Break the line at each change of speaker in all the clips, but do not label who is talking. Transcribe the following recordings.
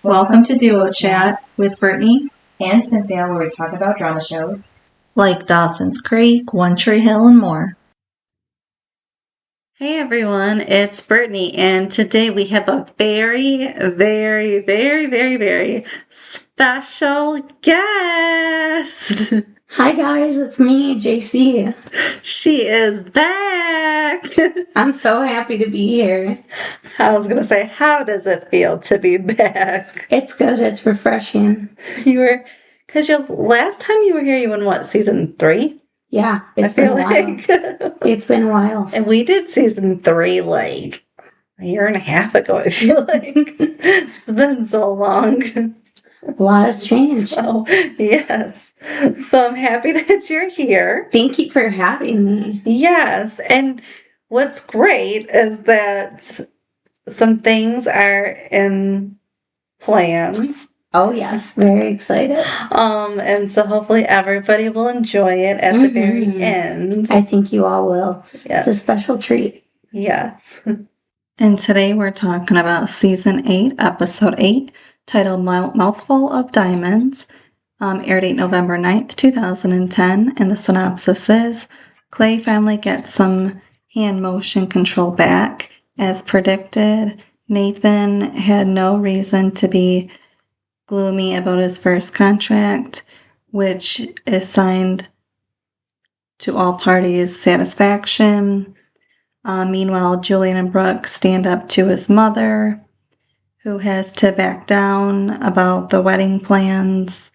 Welcome to Duo Chat with Brittany
and Cynthia, where we talk about drama shows
like Dawson's Creek, One Tree Hill, and more. Hey everyone, it's Brittany, and today we have a very special guest.
Hi guys, it's me, Jaycee.
She is back.
I'm so happy to be here.
I was going to say, how does it feel to be back?
It's good, it's refreshing.
Because your last time you were here, you were in what, season 3?
Yeah, it's been a while. It's been a while.
And we did season 3 like a year and a half ago, I feel like. It's been so long.
A lot has changed.
So, yes. So I'm happy that you're here.
Thank you for having me.
Yes. And what's great is that some things are in plans.
Oh yes, very excited.
And so hopefully everybody will enjoy it at the very end.
I think you all will.
Yes.
It's a special treat.
Yes. And today we're talking about season 8, episode 8, titled Mouthful of Diamonds. Air date November 9th, 2010. And the synopsis is, Clay finally gets some hand motion control back. As predicted, Nathan had no reason to be gloomy about his first contract, which is signed to all parties' satisfaction. Meanwhile, Julian and Brooke stand up to his mother, who has to back down about the wedding plans.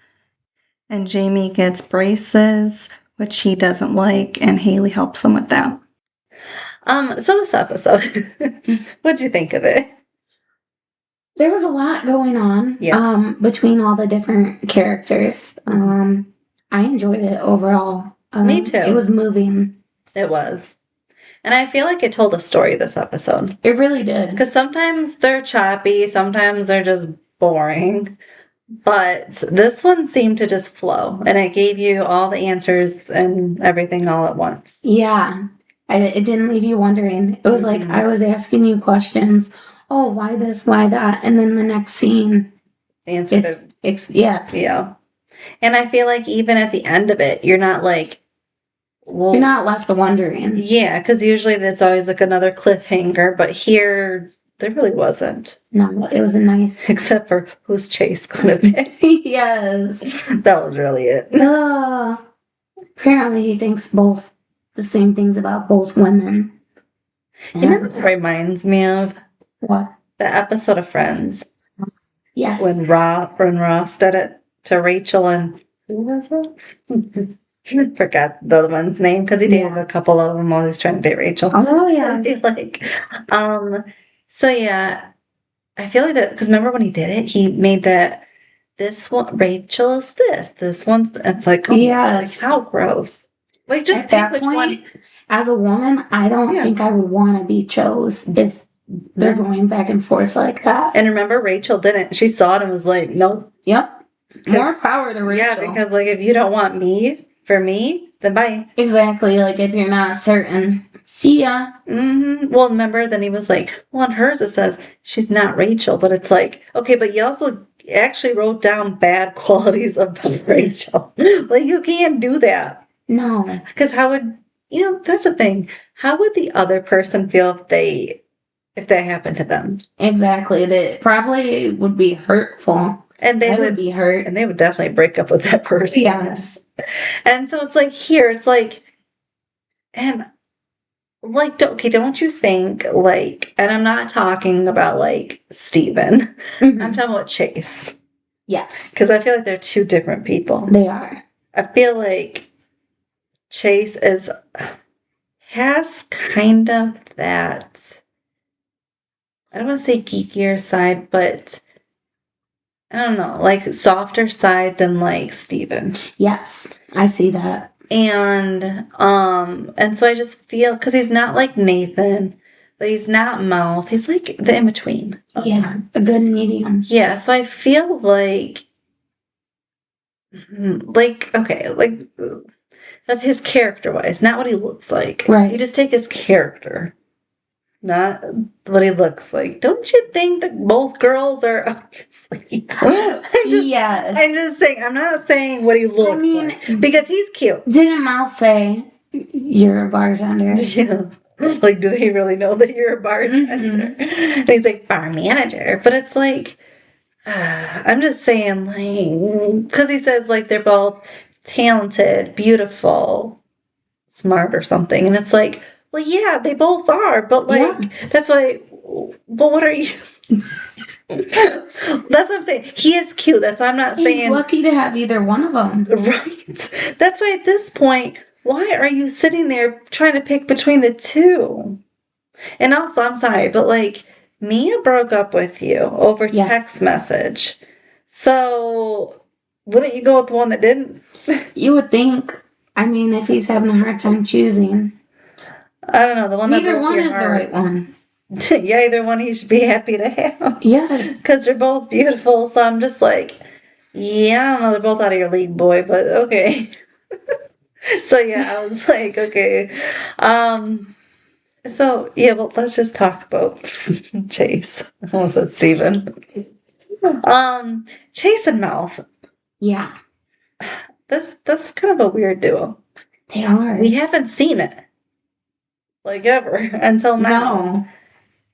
And Jamie gets braces, which he doesn't like, and Haley helps him with that. So this episode, what'd you think of it?
There was a lot going on between all the different characters. I enjoyed it overall.
Me too.
It was moving.
It was. And I feel like it told a story this episode.
It really did.
Because sometimes they're choppy, sometimes they're just boring. But this one seemed to just flow. And it gave you all the answers and everything all at once.
Yeah. It didn't leave you wondering. It was like I was asking you questions. Oh, why this? Why that? And then the next scene.
Answered it.
Yeah.
Yeah. And I feel like even at the end of it, you're not like...
Well, you're not left wondering.
Yeah, because usually that's always like another cliffhanger. But here, there really wasn't.
No, it was a nice...
Except for who's Chase going to be.
Yes.
That was really it.
Apparently he thinks both the same things about both women.
You know what that reminds me of?
What?
The episode of Friends.
Yes.
When Ross did it to Rachel and... Who was it? I forgot the other one's name because he dated a couple of them while he was trying to date Rachel.
Oh, yeah.
So, yeah, I feel like that, because remember when he did it, he made that, this one, Rachel is this one's, it's like, oh,
yes.
Like, how gross. Like, just
at that point, as a woman, I don't think I would want to be chose if they're going back and forth like that.
And remember, Rachel didn't. She saw it and was like, nope.
Yep. More power to Rachel.
Yeah, because, like, if you don't want me, for me, then bye.
Exactly. Like, if you're not certain, see ya.
Mm-hmm. Well, remember, then he was like, well, on hers it says she's not Rachel, but it's like, okay, but you also actually wrote down bad qualities of Rachel. Like, you can't do that.
No.
Because how would, that's the thing. How would the other person feel if that happened to them?
Exactly. That probably would be hurtful.
And they
would be hurt.
And they would definitely break up with that person.
Yes.
And so it's like here, it's like, and like, okay, don't you think, like, and I'm not talking about, like, Steven. Mm-hmm. I'm talking about Chase.
Yes.
Because I feel like they're two different people.
They are.
I feel like Chase has kind of that, I don't want to say geekier side, but I don't know, like softer side than like Steven.
Yes, I see that.
And so I just feel, because he's not like Nathan, but he's not Mouth. He's like the in between.
Yeah, a good medium.
Yeah, so I feel like okay, like of his character wise, not what he looks like.
Right.
You just take his character. Not what he looks like. Don't you think that both girls are obviously?
Yes.
I'm just saying. I'm not saying what he looks like because he's cute.
Didn't Mouth say you're a bartender?
Yeah. Like, do they really know that you're a bartender? And he's like, bar manager. But it's like, I'm just saying, like, because he says, like, they're both talented, beautiful, smart or something. And it's like, well, yeah, they both are. But, like, that's why, but what are you? That's what I'm saying. He is cute. That's why I'm not saying.
He's lucky to have either one of them.
Right. That's why at this point, why are you sitting there trying to pick between the two? And also, I'm sorry, but like, Mia broke up with you over text message. So, wouldn't you go with the one that didn't?
You would think. I mean, if he's having a hard time choosing.
I don't know. The one
neither one is the right one.
Yeah, either one he should be happy to have.
Yes.
Because they're both beautiful. So I'm just like, yeah, I don't know. They're both out of your league, boy, but okay. So yeah, I was like, okay. So yeah, well, let's just talk about Chase. I almost said Steven. Chase and Mouth.
Yeah.
That's kind of a weird duo.
They are.
We haven't seen it. Like ever until now.
No.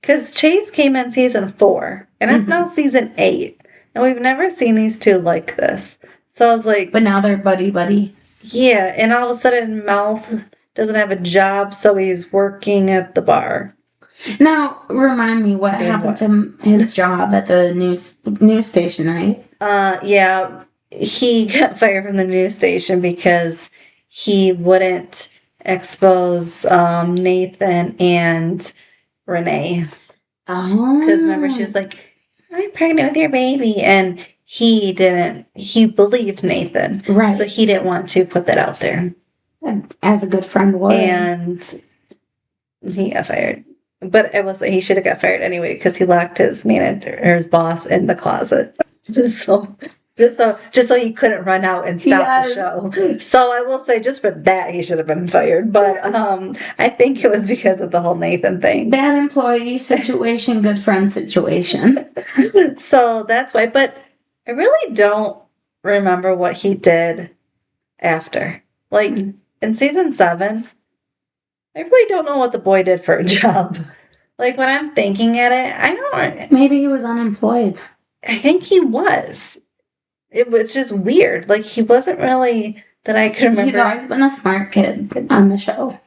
Because Chase came in season 4, and it's now season 8, and we've never seen these two like this. So I was like,
but now they're buddy.
Yeah, and all of a sudden, Mouth doesn't have a job, so he's working at the bar.
Now, remind me what happened to his job at the news station, right?
Yeah, he got fired from the news station because he wouldn't expose Nathan and Renee.
Oh.
Because remember, she was like, I'm pregnant with your baby. And he believed Nathan.
Right.
So he didn't want to put that out there.
As a good friend would.
And he got fired. But he should have got fired anyway because he locked his manager or his boss in the closet. Just so he couldn't run out and stop the show. So I will say, just for that, he should have been fired. But I think it was because of the whole Nathan thing.
Bad employee situation, good friend situation.
So that's why. But I really don't remember what he did after. Like in season 7, I really don't know what the boy did for a job. Like when I'm thinking at it, I don't.
Maybe he was unemployed.
I think he was. It was just weird. Like, he wasn't really that I could remember.
He's always been a smart kid on the show.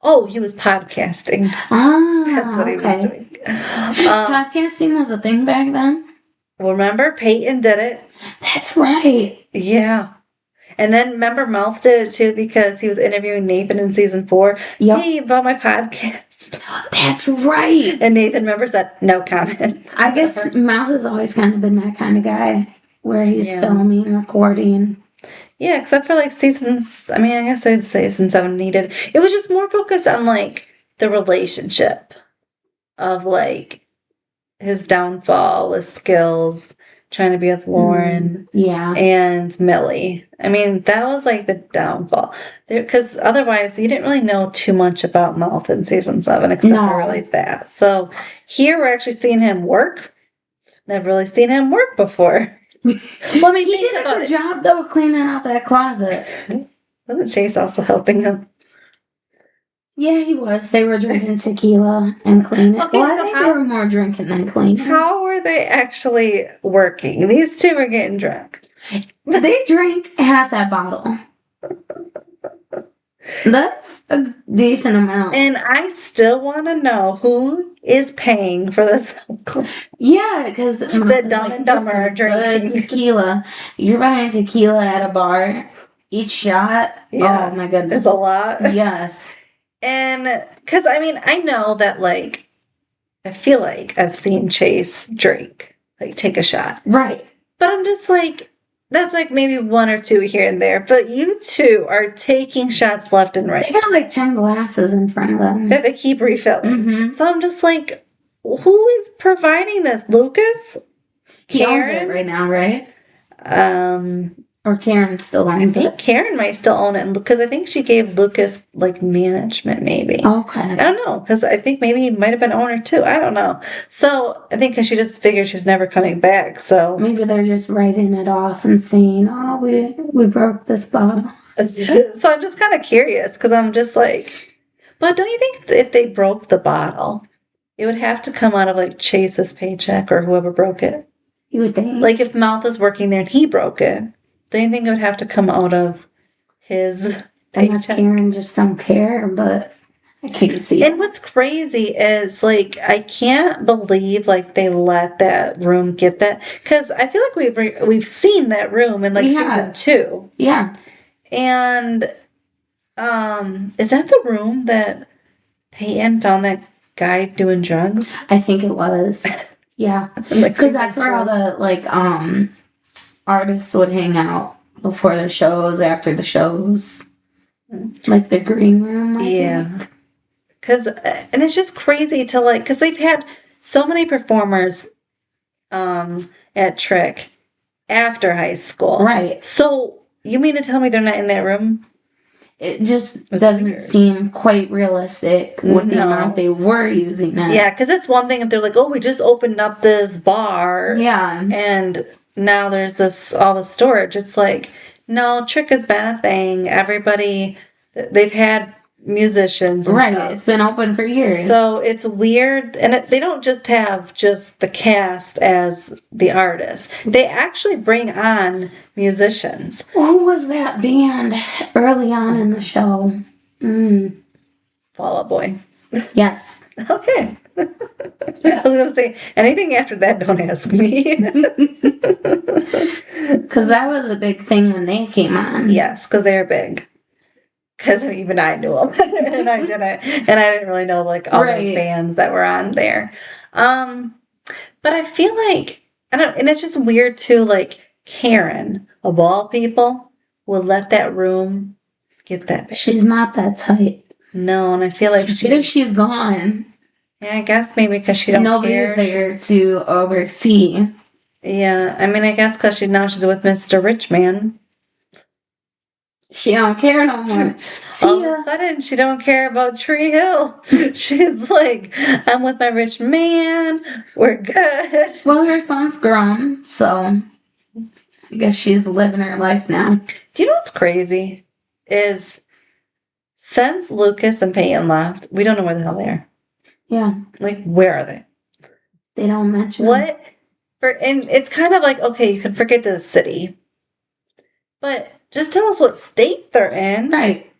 Oh, he was podcasting.
Ah,
that's what he was doing.
Podcasting was a thing back then?
Remember, Peyton did it.
That's right.
Yeah. And then, remember, Mouth did it, too, because he was interviewing Nathan in season 4.
Yep.
Hey, about my podcast.
That's right.
And Nathan, remember, said, no comment.
I guess Mouth has always kind of been that kind of guy. Where he's filming, recording.
Yeah, except for like seasons. I mean, I guess I'd say season 7 needed. It was just more focused on like the relationship of like his downfall, his skills, trying to be with Lauren.
Yeah.
And Millie. I mean, that was like the downfall. Because otherwise, you didn't really know too much about Mouth in season 7, except for really that. So here we're actually seeing him work. Never really seen him work before.
Well, I mean, he did a good job, though, cleaning out that closet.
Wasn't Chase also helping him?
Yeah, he was. They were drinking tequila and cleaning.
Okay,
well, I think they were more drinking than cleaning.
How were they actually working? These two were getting drunk.
They drank half that bottle. That's a decent amount.
And I still want to know who is paying for this.
Yeah, because
the Dumb and Dumber are drinking
tequila. You're buying tequila at a bar. Each shot. Yeah, oh my goodness,
it's a lot.
Yes.
And because I mean, I know that like, I feel like I've seen Chase drink, like take a shot,
right?
But I'm just like. That's like maybe 1 or 2 here and there. But you two are taking shots left and right.
They got like 10 glasses in front of them.
That they keep refilling.
Mm-hmm.
So I'm just like, who is providing this? Lucas?
He owns it right now, right?
Or
Or Karen still
I
owns
think
it.
Karen might still own it because I think she gave Lucas like management, maybe.
Okay.
I don't know because I think maybe he might have been owner too. I don't know. So I think because she just figured she was never coming back. So
maybe they're just writing it off and saying, "Oh, we broke this bottle."
So I'm just kind of curious because I'm just like, but don't you think if they broke the bottle, it would have to come out of like Chase's paycheck or whoever broke it?
You would think.
Like if Mouth is working there and he broke it, don't you think it would have to come out of his
Unless
paycheck?
Karen just don't care, but I can't see
And
it.
what's crazy is like I can't believe like they let that room get that because I feel like we've seen that room in like
We
season
have.
2.
Yeah.
And is that the room that Peyton found that guy doing drugs?
I think it was. Yeah.
Like
Because that's where all
season
the artists would hang out before the shows, after the shows. Like the green room, I think.
Because and it's just crazy to like because they've had so many performers at Trick after high school.
Right.
So you mean to tell me they're not in that room?
It just
It's
doesn't
weird.
seem quite realistic with the
No.
amount they were using it.
Yeah, because it's one thing if they're like, oh, we just opened up this bar.
Yeah.
And now there's this all the storage. It's like, no, Trick has been a thing. Everybody, they've had musicians and
Right.
stuff.
It's been open for years.
So it's weird. And they don't just have just the cast as the artists. They actually bring on musicians.
Who was that band early on in the show?
Fall Out Boy.
Yes.
Okay. I was going to say, anything after that, don't ask me.
Because that was a big thing when they came on.
Yes, because they're big. Because even I knew them, and I didn't really know like all the bands that were on there. But I feel like and it's just weird too. Like Karen, of all people, will let that room get that big.
She's not that tight.
No, and I feel like
What if she's gone?
Yeah, I guess maybe because she don't
Nobody's
care.
there to oversee.
Yeah, I mean, I guess because she's with Mr. Richman.
She don't care no more.
All of a sudden, she don't care about Tree Hill. She's like, I'm with my rich man. We're good.
Well, her son's grown, so I guess she's living her life now.
Do you know what's crazy? Is since Lucas and Peyton left, we don't know where the hell they are.
Yeah.
Like, where are they?
They don't mention
what? And it's kind of like, okay, you can forget the city. But just tell us what state they're in.
Right.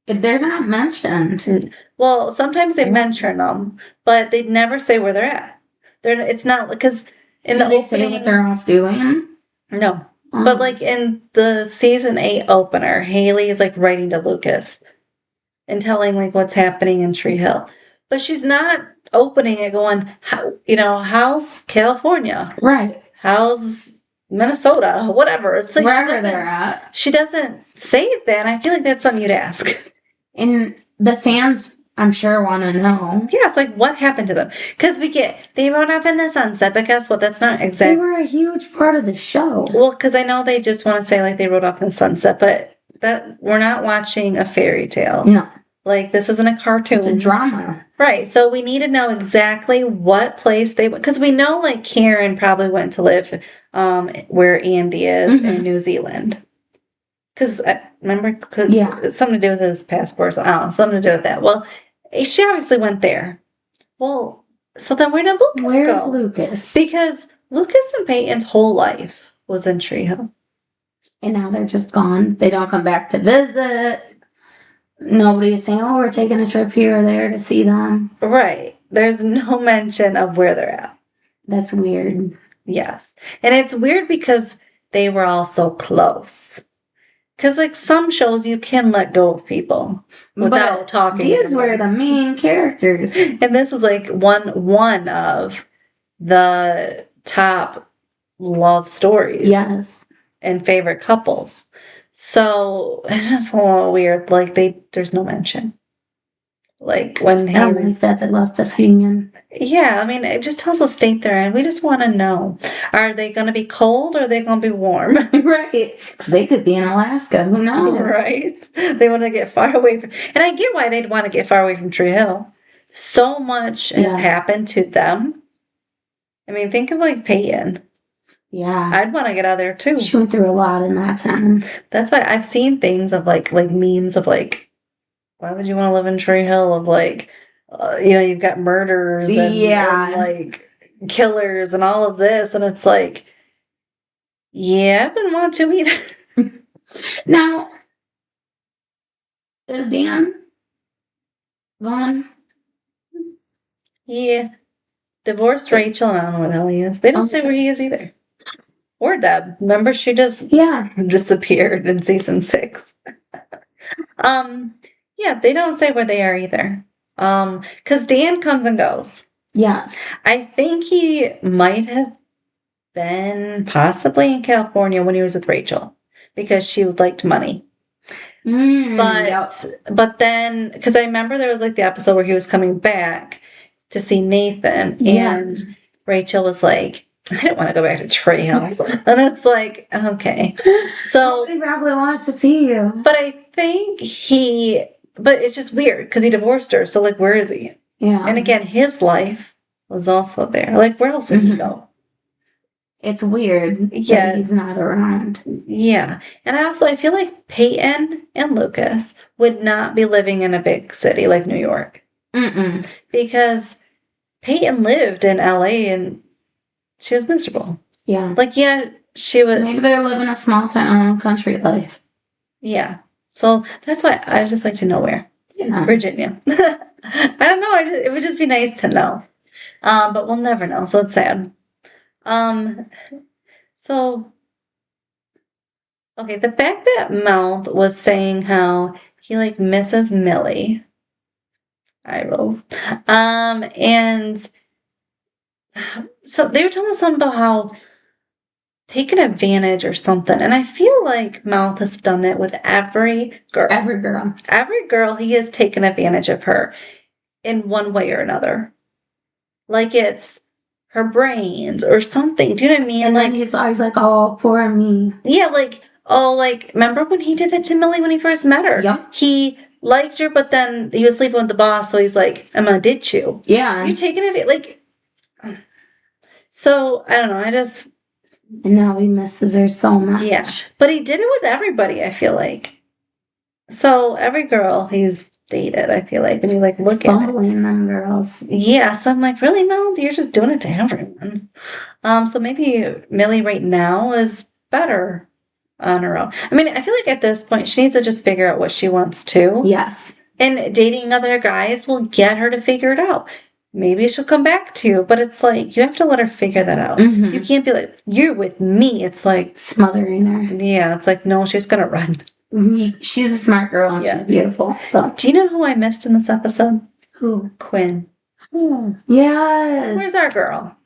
They're not mentioned.
Well, sometimes they mention them, but they never say where they're at. It's not because in the
opening, say what they're off doing?
No. But like in the season 8 opener, Haley is like writing to Lucas and telling like what's happening in Tree Hill. But she's not opening it going, how's California?
Right.
How's Minnesota, whatever. It's like
wherever they're at.
She doesn't say that. I feel like that's something you'd ask.
And the fans, I'm sure, want to know.
Yeah, it's like, what happened to them? Because they rode off in the sunset, but guess what? That's not exactly.
They were a huge part of the show.
Well, because I know they just want to say like they rode off in the sunset, but that we're not watching a fairy tale.
No.
Like, this isn't a cartoon.
It's a drama.
Right. So we need to know exactly what place they went. Because we know, like, Karen probably went to live where Andy is in New Zealand. Because, remember, it's something to do with his passport. So, I don't know, something to do with that. Well, she obviously went there. Well, so then where did Lucas go?
Where's Lucas?
Because Lucas and Peyton's whole life was in Tree Hill.
And now they're just gone. They don't come back to visit. Nobody's saying, oh, we're taking a trip here or there to see them.
Right. There's no mention of where they're at.
That's weird.
Yes. And it's weird because they were all so close. Because, like, some shows you can let go of people without talking.
These were the main characters.
And this is, like, one of the top love stories.
Yes.
And favorite couples. So, it's just a little weird. Like, there's no mention. Like when he
I don't like that they left us hanging.
Yeah, I mean, it just tells what state they're in. We just want to know. Are they going to be cold or are they going to be warm?
Right. Because they could be in Alaska. Who knows?
Right. They want to get far away from... And I get why they'd want to get far away from Tree Hill. So much has happened to them. I mean, think of like Peyton.
Yeah.
I'd want to get out of there too.
She went through a lot in that time.
That's why I've seen things of like memes of like, why would you want to live in Tree Hill? Of like, you've got murders and like killers and all of this. And it's like, yeah, I wouldn't want to either.
Now, is Dan gone?
Yeah. Divorced Rachel, and I don't know where the hell he is. They don't say where he is either. Or Deb. Remember, she just disappeared in season 6. Yeah, they don't say where they are either. Because Dan comes and goes.
Yes.
I think he might have been possibly in California when he was with Rachel because she liked money. But then, because I remember there was like the episode where he was coming back to see Nathan, and Rachel was like, I didn't want to go back to Tree Hill. And it's like, okay. So
they probably wanted to see you.
But I think but it's just weird because he divorced her. So like, where is he?
Yeah.
And again, his life was also there. Like, where else would he go?
It's weird that he's not around.
Yeah. And I feel like Peyton and Lucas would not be living in a big city like New York. Because Peyton lived in LA and she was miserable. Yeah. Like, she was...
Maybe they're living a small town country life.
Yeah. So that's why I just like to know where. Yeah. Virginia. I don't know. It would just be nice to know. But we'll never know. So it's sad. So, okay, the fact that Mount was saying how he like misses Millie, eye rolls, and so they were telling us something about how taking advantage or something, and I feel like Mount has done that with every girl. Every girl, he has taken advantage of her in one way or another. Like it's her brains or something. Do you know what I mean?
And like, then he's always like, oh, poor me.
Yeah, remember when he did that to Millie when he first met her? Yep. He liked her, but then he was sleeping with the boss, so he's like, I'm gonna ditch you. Yeah. You're taking it, like... So, I don't know,
And now he misses her so much.
Yeah, but he did it with everybody, I feel like. So, every girl he's dated, I feel like, when you like look at
it. Them girls.
Yeah, so I'm like, really, Mel? You're just doing it to everyone. So maybe Millie right now is better on her own. I mean, I feel like at this point she needs to just figure out what she wants to.
Yes.
And dating other guys will get her to figure it out. Maybe she'll come back to you, but it's like you have to let her figure that out. You can't be like, you're with me. It's like
smothering her.
Yeah, it's like, no, she's gonna run.
She's a smart girl and she's beautiful. So,
do you know who I missed in this episode?
Who?
Quinn.
Oh, yes.
Where's our girl?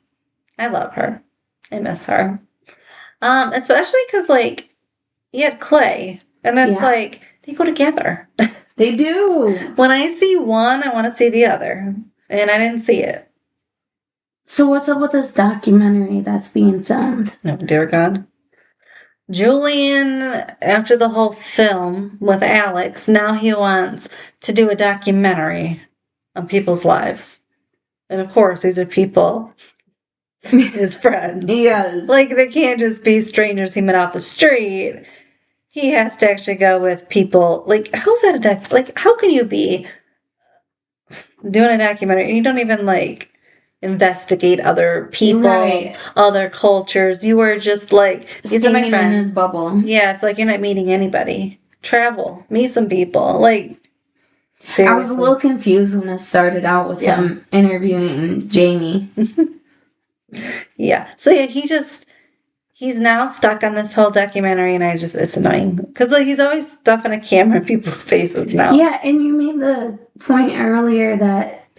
I love her. I miss her. Especially because like you had Clay, and it's like they go together.
They do.
When I see one, I want to see the other, and I didn't see it.
So what's up with this documentary that's being filmed?
Oh, dear God. Julian, after the whole film with Alex, now he wants to do a documentary on people's lives. And of course, these are people, his friends.
Yes.
Like, they can't just be strangers he met off the street. He has to actually go with people. Like, how's that like, how can you be doing a documentary and you don't even, like, investigate other people, other cultures? You are just like, these are my friends.
In his bubble.
Yeah, it's like you're not meeting anybody. Travel, meet some people. Like, seriously.
I was a little confused when it started out with him interviewing Jamie.
Yeah. So yeah, he's now stuck on this whole documentary, and it's annoying because like he's always stuffing a camera in people's faces now.
Yeah, and you made the point earlier that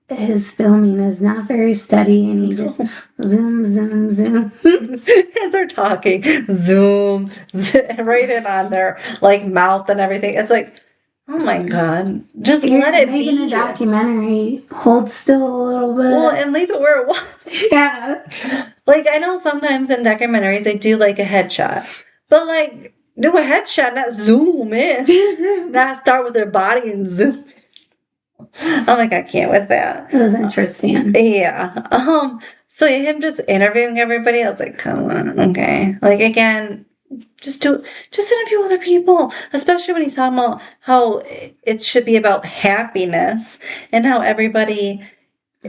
his filming is not very steady, and he just zoom.
As they're talking, zoom right in on their like mouth and everything. It's like, Oh my God. Just
You're
let it
making
be.
a documentary. Hold still a little bit.
Well, and leave it where it was.
Yeah.
Like, I know sometimes in documentaries they do like a headshot. But like, do a headshot, not zoom in. Not start with their body and zoom. I'm like, I can't with that.
It was interesting.
Yeah. So him just interviewing everybody, I was like, come on, okay. Like, again, just interview other people, especially when he's talking about how it should be about happiness and how everybody.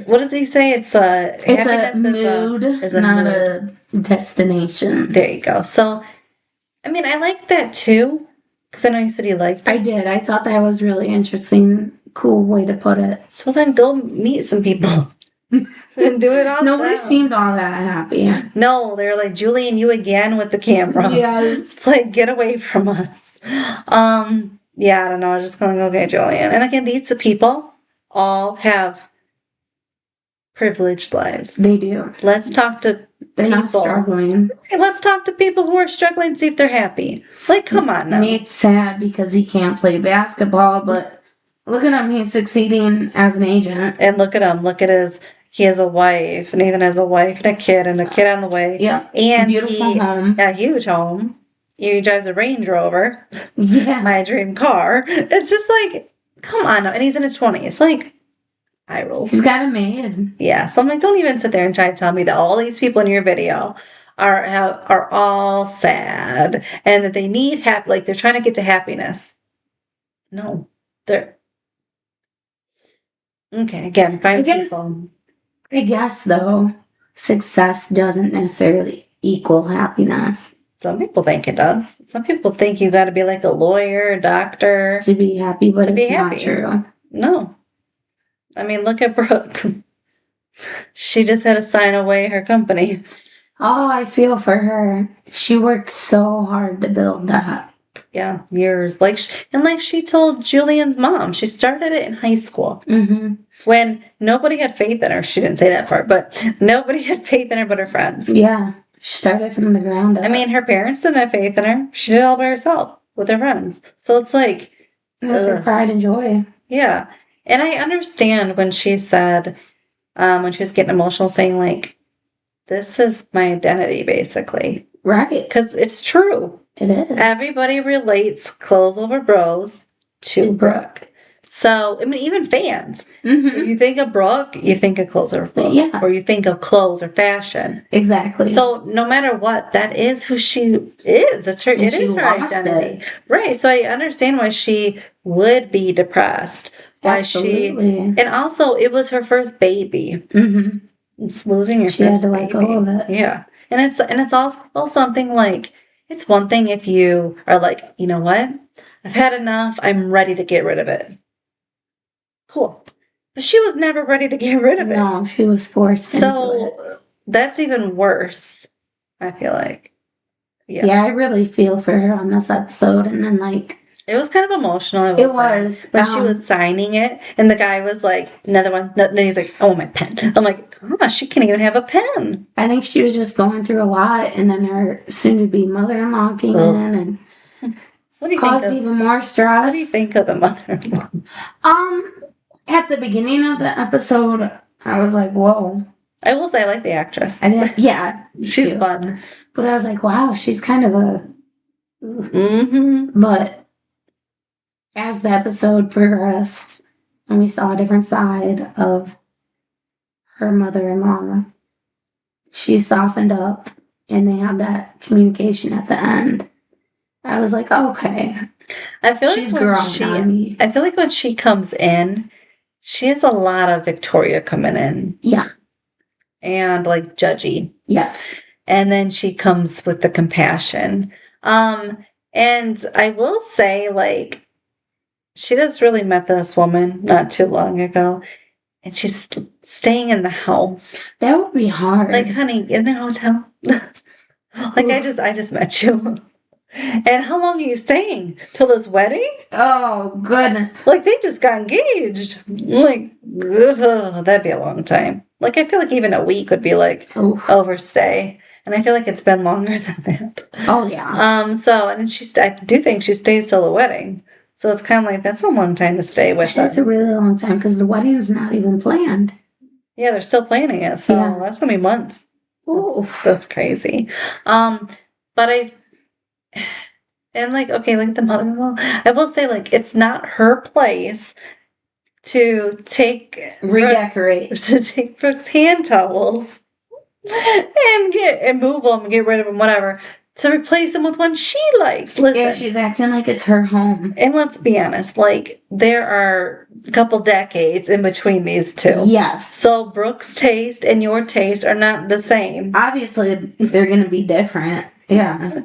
What does he say? It's a
mood, not a destination.
There you go. So, I mean, I like that too, because I know you said you liked it.
I did. I thought that was really interesting. Cool way to put it.
So then go meet some people. And do it all.
Nobody seemed all that happy.
No, they're like, Julian, you again with the camera.
Yes.
It's like, get away from us. Yeah, I don't know. I was just going, okay, Julian. And again, these people all have privileged lives.
They do.
Let's talk to
They're
people.
not struggling.
Okay, let's talk to people who are struggling and see if they're happy. Like, come on now.
Nate's sad because he can't play basketball, but look at him. He's succeeding as an agent.
And look at him. Look at he has a wife. Nathan has a wife and a kid on the way.
Yeah.
And
beautiful home.
A huge home. He drives a Range Rover.
Yeah.
My dream car. It's just like, come on now. And he's in his 20s. Like, eye rolls.
He's got it made.
Yeah. So I'm like, don't even sit there and try to tell me that all these people in your video are all sad and that they need like they're trying to get to happiness. No. They're okay, again, people.
I guess though, success doesn't necessarily equal happiness.
Some people think it does. Some people think you got to be like a lawyer, a doctor
to be happy, but it's not true.
No. I mean, look at Brooke. She just had to sign away her company.
Oh, I feel for her. She worked so hard to build that.
Yeah, years. Like she told Julian's mom, she started it in high school.
Mm-hmm.
When nobody had faith in her. She didn't say that part, but nobody had faith in her but her friends.
Yeah, she started from the ground up.
I mean, her parents didn't have faith in her. She did it all by herself with her friends. So it's like...
It was her pride and joy.
Yeah. And I understand when she said, when she was getting emotional, saying like, this is my identity, basically.
Right.
Because it's true.
It is.
Everybody relates clothes over bros to Brooke. So, I mean, even fans.
Mm-hmm.
If you think of Brooke, you think of clothes over bros.
Yeah.
Or you think of clothes or fashion.
Exactly.
So, no matter what, that is who she is. It is her identity. Right. So, I understand why she would be depressed. Why
Absolutely.
And also, it was her first baby.
Mm-hmm.
It's losing your
she
first
had to let go of it.
Yeah. And it's also something like, it's one thing if you are like, you know what? I've had enough. I'm ready to get rid of it. Cool. But she was never ready to get rid of it.
No, she was forced into it.
So that's even worse, I feel like.
Yeah, I really feel for her on this episode. And then, like...
It was kind of emotional.
It was.
When she was signing it, and the guy was like, another one. Then he's like, oh, my pen. I'm like, gosh, she can't even have a pen.
I think she was just going through a lot, and then her soon-to-be mother-in-law came in and caused even more stress.
What do you think of the mother-in-law?
At the beginning of the episode, I was like, whoa.
I will say I like the actress.
She's
fun.
But I was like, wow, she's kind of a...
Mm-hmm.
But as the episode progressed and we saw a different side of her mother-in-law, she softened up and they had that communication at the end. I was like, okay.
I feel
she's growing on me.
I feel like when she comes in, she has a lot of Victoria coming in.
Yeah.
And like judgy.
Yes.
And then she comes with the compassion. And I will say, like, she just really met this woman not too long ago. And she's staying in the house.
That would be hard.
Like, honey, in the hotel. Like, I just met you. And how long are you staying? Till this wedding?
Oh, goodness.
Like, they just got engaged. Like, ugh, that'd be a long time. Like, I feel like even a week would be, like, overstay. And I feel like it's been longer than that.
Oh, yeah.
So, and I do think she stays till the wedding. So it's kind of like, that's a long time to stay with
That's a
them.
really long time because the wedding's not even planned.
Yeah, they're still planning it. So
Yeah.
that's going to be months.
Oh,
That's crazy. But and like, okay, like the mother-in-law, I will say, like, it's not her place to take
redecorate.
to take Brooke's hand towels and move them, get rid of them, whatever, to replace them with one she likes. Listen,
Yeah, she's acting like it's her home.
and let's be honest, like, there are a couple decades in between these two.
Yes.
So Brooke's taste and your taste are not the same.
Obviously, they're going to be different. Yeah.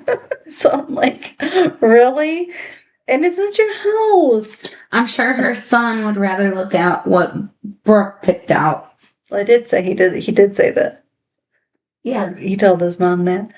So I'm like, really? And it's not your house.
I'm sure her son would rather look at what Brooke picked out.
Well, I did say he did say that.
Yeah.
He told his mom that.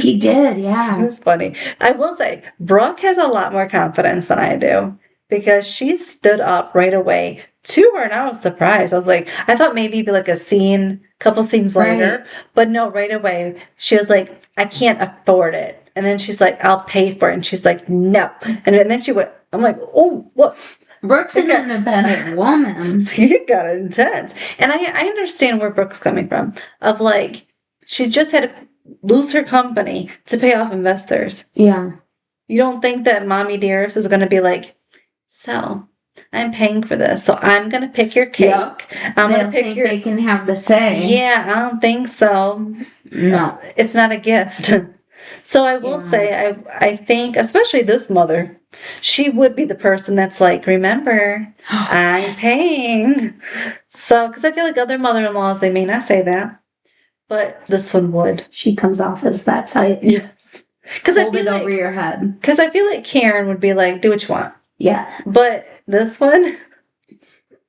He did, yeah.
It was funny. I will say, Brooke has a lot more confidence than I do because she stood up right away to her, and I was surprised. I was like, I thought maybe it'd be like a scene, couple scenes later, but no, right away, she was like, I can't afford it. And then she's like, I'll pay for it. And she's like, no. And then she went, I'm like, oh, what?
Brooke's an independent woman.
It got intense. And I understand where Brooke's coming from, of like, she's just had to lose her company to pay off investors.
Yeah.
You don't think that Mommy Dearest is going to be like, so I'm paying for this, so I'm going to pick your cake. Yep. I'm going to pick your.
They can have the say.
Yeah, I don't think so.
No,
it's not a gift. So I will say, I think, especially this mother, she would be the person that's like, remember, I'm paying. So, because I feel like other mother-in-laws, they may not say that, but this one would.
She comes off as that type.
Yes.
Hold it over your head.
Because I feel like Karen would be like, do what you want.
Yeah.
But this one?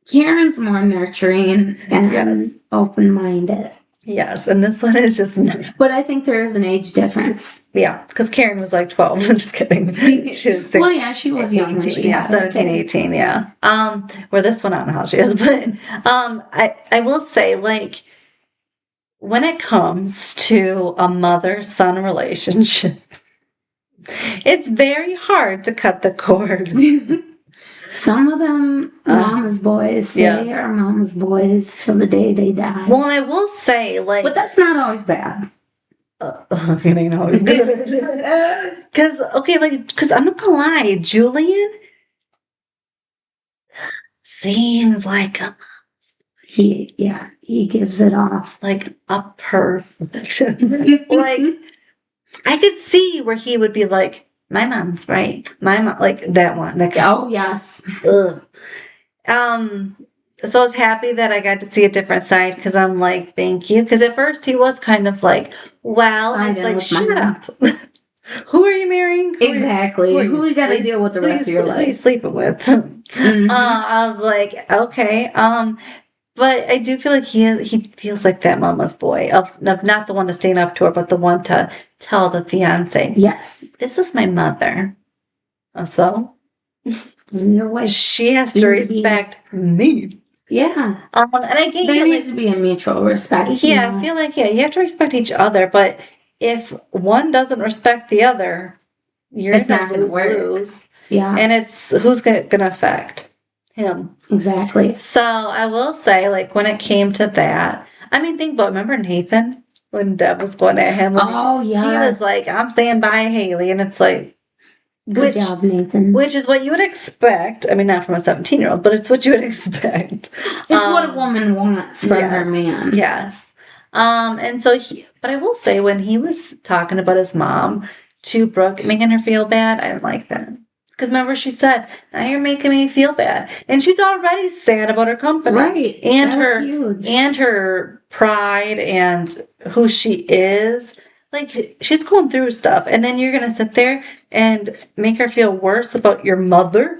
Karen's more nurturing and open-minded.
Yes, and this one is just...
But I think there is an age difference.
Yeah, because Karen was like 12. I'm just kidding. She was 16,
well, yeah, she was young when she had
17, 18, yeah. Where this one, I don't know how she is. But I will say, like, when it comes to a mother-son relationship, it's very hard to cut the cord.
Some of them, mama's boys, they are mama's boys till the day they die.
Well, and I will say, like...
But that's not always bad.
It ain't always good. Because I'm not gonna lie, Julian seems like
he gives it off.
Like a perfect. Like, I could see where he would be like, my mom's right. My mom, like that one.
Oh, yes.
Ugh. So I was happy that I got to see a different side because I'm like, thank you. Because at first he was kind of like, well, it's like, shut up. Who are you marrying?
Exactly. Who you got to deal with the rest of your life?
Who are you sleeping with? Mm-hmm. I was like, okay. But I do feel like he feels like that mama's boy of not the one to stand up to her, but the one to tell the fiance,
yes,
this is my mother. So
your wife,
she has to respect me.
Yeah.
And I get
there needs to be a mutual respect.
Yeah, I feel like you have to respect each other, but if one doesn't respect the other, it's not going to lose.
Yeah.
And it's who's going to affect him.
Exactly.
So I will say, like, when it came to that, I mean, think about, remember Nathan? When Deb was going at him?
Oh, yeah.
He was like, I'm staying by Haley. And it's like,
good job, Nathan.
Which is what you would expect. I mean, not from a 17-year-old, but it's what you would expect.
It's what a woman wants from her man.
Yes. And so but I will say, when he was talking about his mom to Brooke, making her feel bad, I didn't like that. Because remember, she said, now you're making me feel bad. And she's already sad about her company.
Right.
And her pride and who she is. Like, she's going through stuff. And then you're going to sit there and make her feel worse about your mother?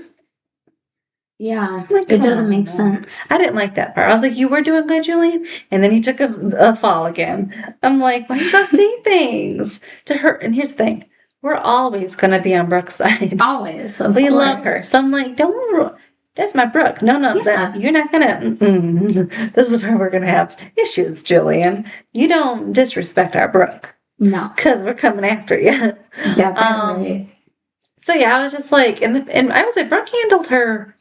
Yeah. Like, it doesn't make sense.
I didn't like that part. I was like, you were doing good, Julian? And then he took a fall again. I'm like, why you gotta say things to her? And here's the thing. We're always going to be on Brooke's side.
Always.
We love her. So I'm like, that's my Brooke. No, you're not going to. This is where we're going to have issues, Julian. You don't disrespect our Brooke.
No.
Because we're coming after you.
Yeah, right.
So yeah, I was just like, and I was like, Brooke handled her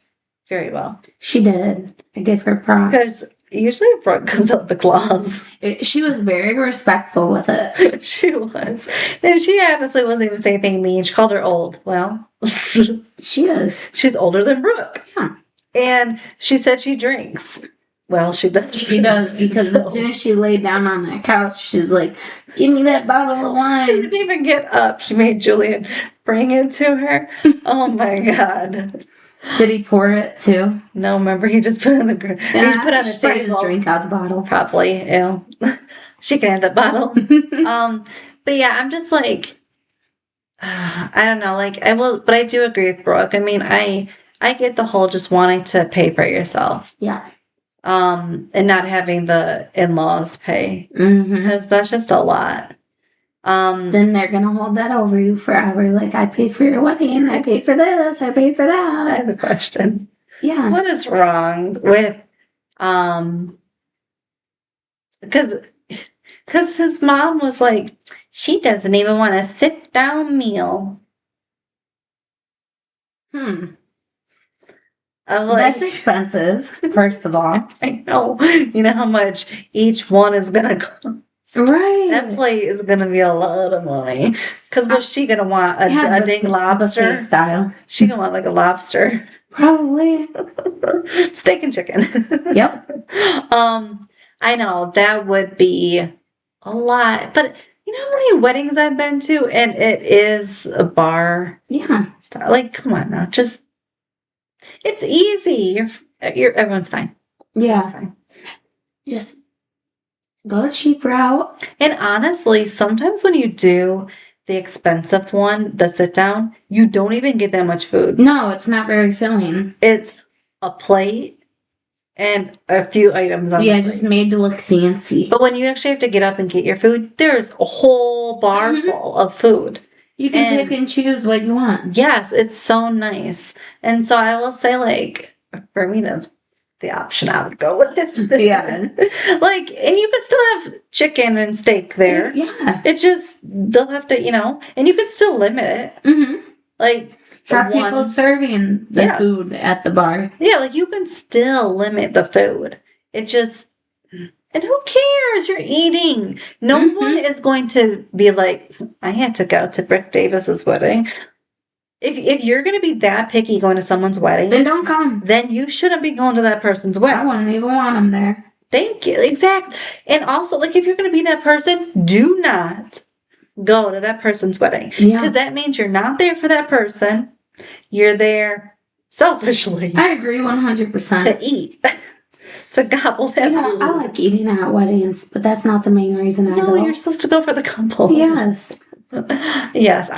very well.
She did. I give her props.
Because usually Brooke comes out with the claws.
She was very respectful with it.
She was. And she honestly wasn't even saying anything mean. She called her old. Well,
She is.
she's older than Brooke.
Yeah.
And she said she drinks. Well, she does.
She does, because as soon as she laid down on that couch, she's like, give me that bottle of wine.
She didn't even get up. She made Julian bring it to her. Oh my God.
Did he pour it too?
No, remember he just put it on the ground. He put it on the
She probably
table.
just drink out the bottle.
Probably, ew. She can have the bottle. But yeah, I'm just like, I don't know. Like I will, but I do agree with Brooke. I mean, I get the whole just wanting to pay for yourself.
Yeah.
And not having the in-laws pay
Mm-hmm.
because that's just a lot.
Then they're gonna hold that over you forever. Like, I paid for your wedding, I paid for this, I paid for
I
that.
have a question.
Yeah.
What is wrong with because his mom was like, she doesn't even want a sit-down meal.
That's expensive, first of all.
I know. You know how much each one is gonna cost.
Right.
That plate is gonna be a lot of money. Because what's she gonna want? A dang lobster?
Buffet style.
She gonna want like a lobster.
Probably.
Steak and chicken.
Yep.
I know that would be a lot, but you know how many weddings I've been to, and it is a bar.
Yeah.
Style. Like, come on now, just it's easy. You're everyone's fine.
Yeah.
It's fine.
Just go the cheap route.
And honestly, sometimes when you do the expensive one, the sit down, you don't even get that much food.
No, it's not very filling.
It's a plate and a few items on the plate.
Just made to look fancy.
But when you actually have to get up and get your food, there's a whole bar full of food.
You can pick and choose what you want.
Yes, it's so nice. And so I will say, like, for me, that's the option I would go with.
Yeah.
Like, and you can still have chicken and steak there.
Yeah.
It just, they'll have to, and you can still limit it.
Mm-hmm.
Like,
have people serving the food at the bar.
Yeah, like, you can still limit the food. It just, and who cares? You're eating. No one is going to be like, I had to go to Rick Davis's wedding. If you're going to be that picky going to someone's wedding,
then don't come.
Then you shouldn't be going to that person's wedding.
I wouldn't even want them there.
Thank you. Exactly. And also, like, if you're going to be that person, do not go to that person's wedding.
Yeah.
Because that means you're not there for that person. You're there selfishly.
I agree 100%.
To eat. To gobble that food.
I like eating at weddings, but that's not the main reason I go.
No, you're supposed to go for the couple.
Yes.
Yes,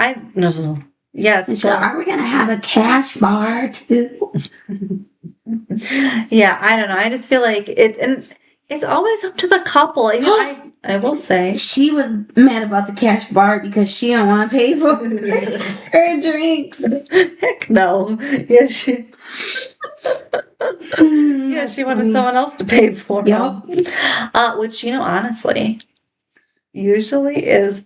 yes.
And so, are we going to have a cash bar too?
Yeah, I don't know. I just feel like it's always up to the couple. I will say.
She was mad about the cash bar because she didn't want to pay for her drinks.
Heck no. Yeah, she wanted someone else to pay for them. Which, honestly, usually is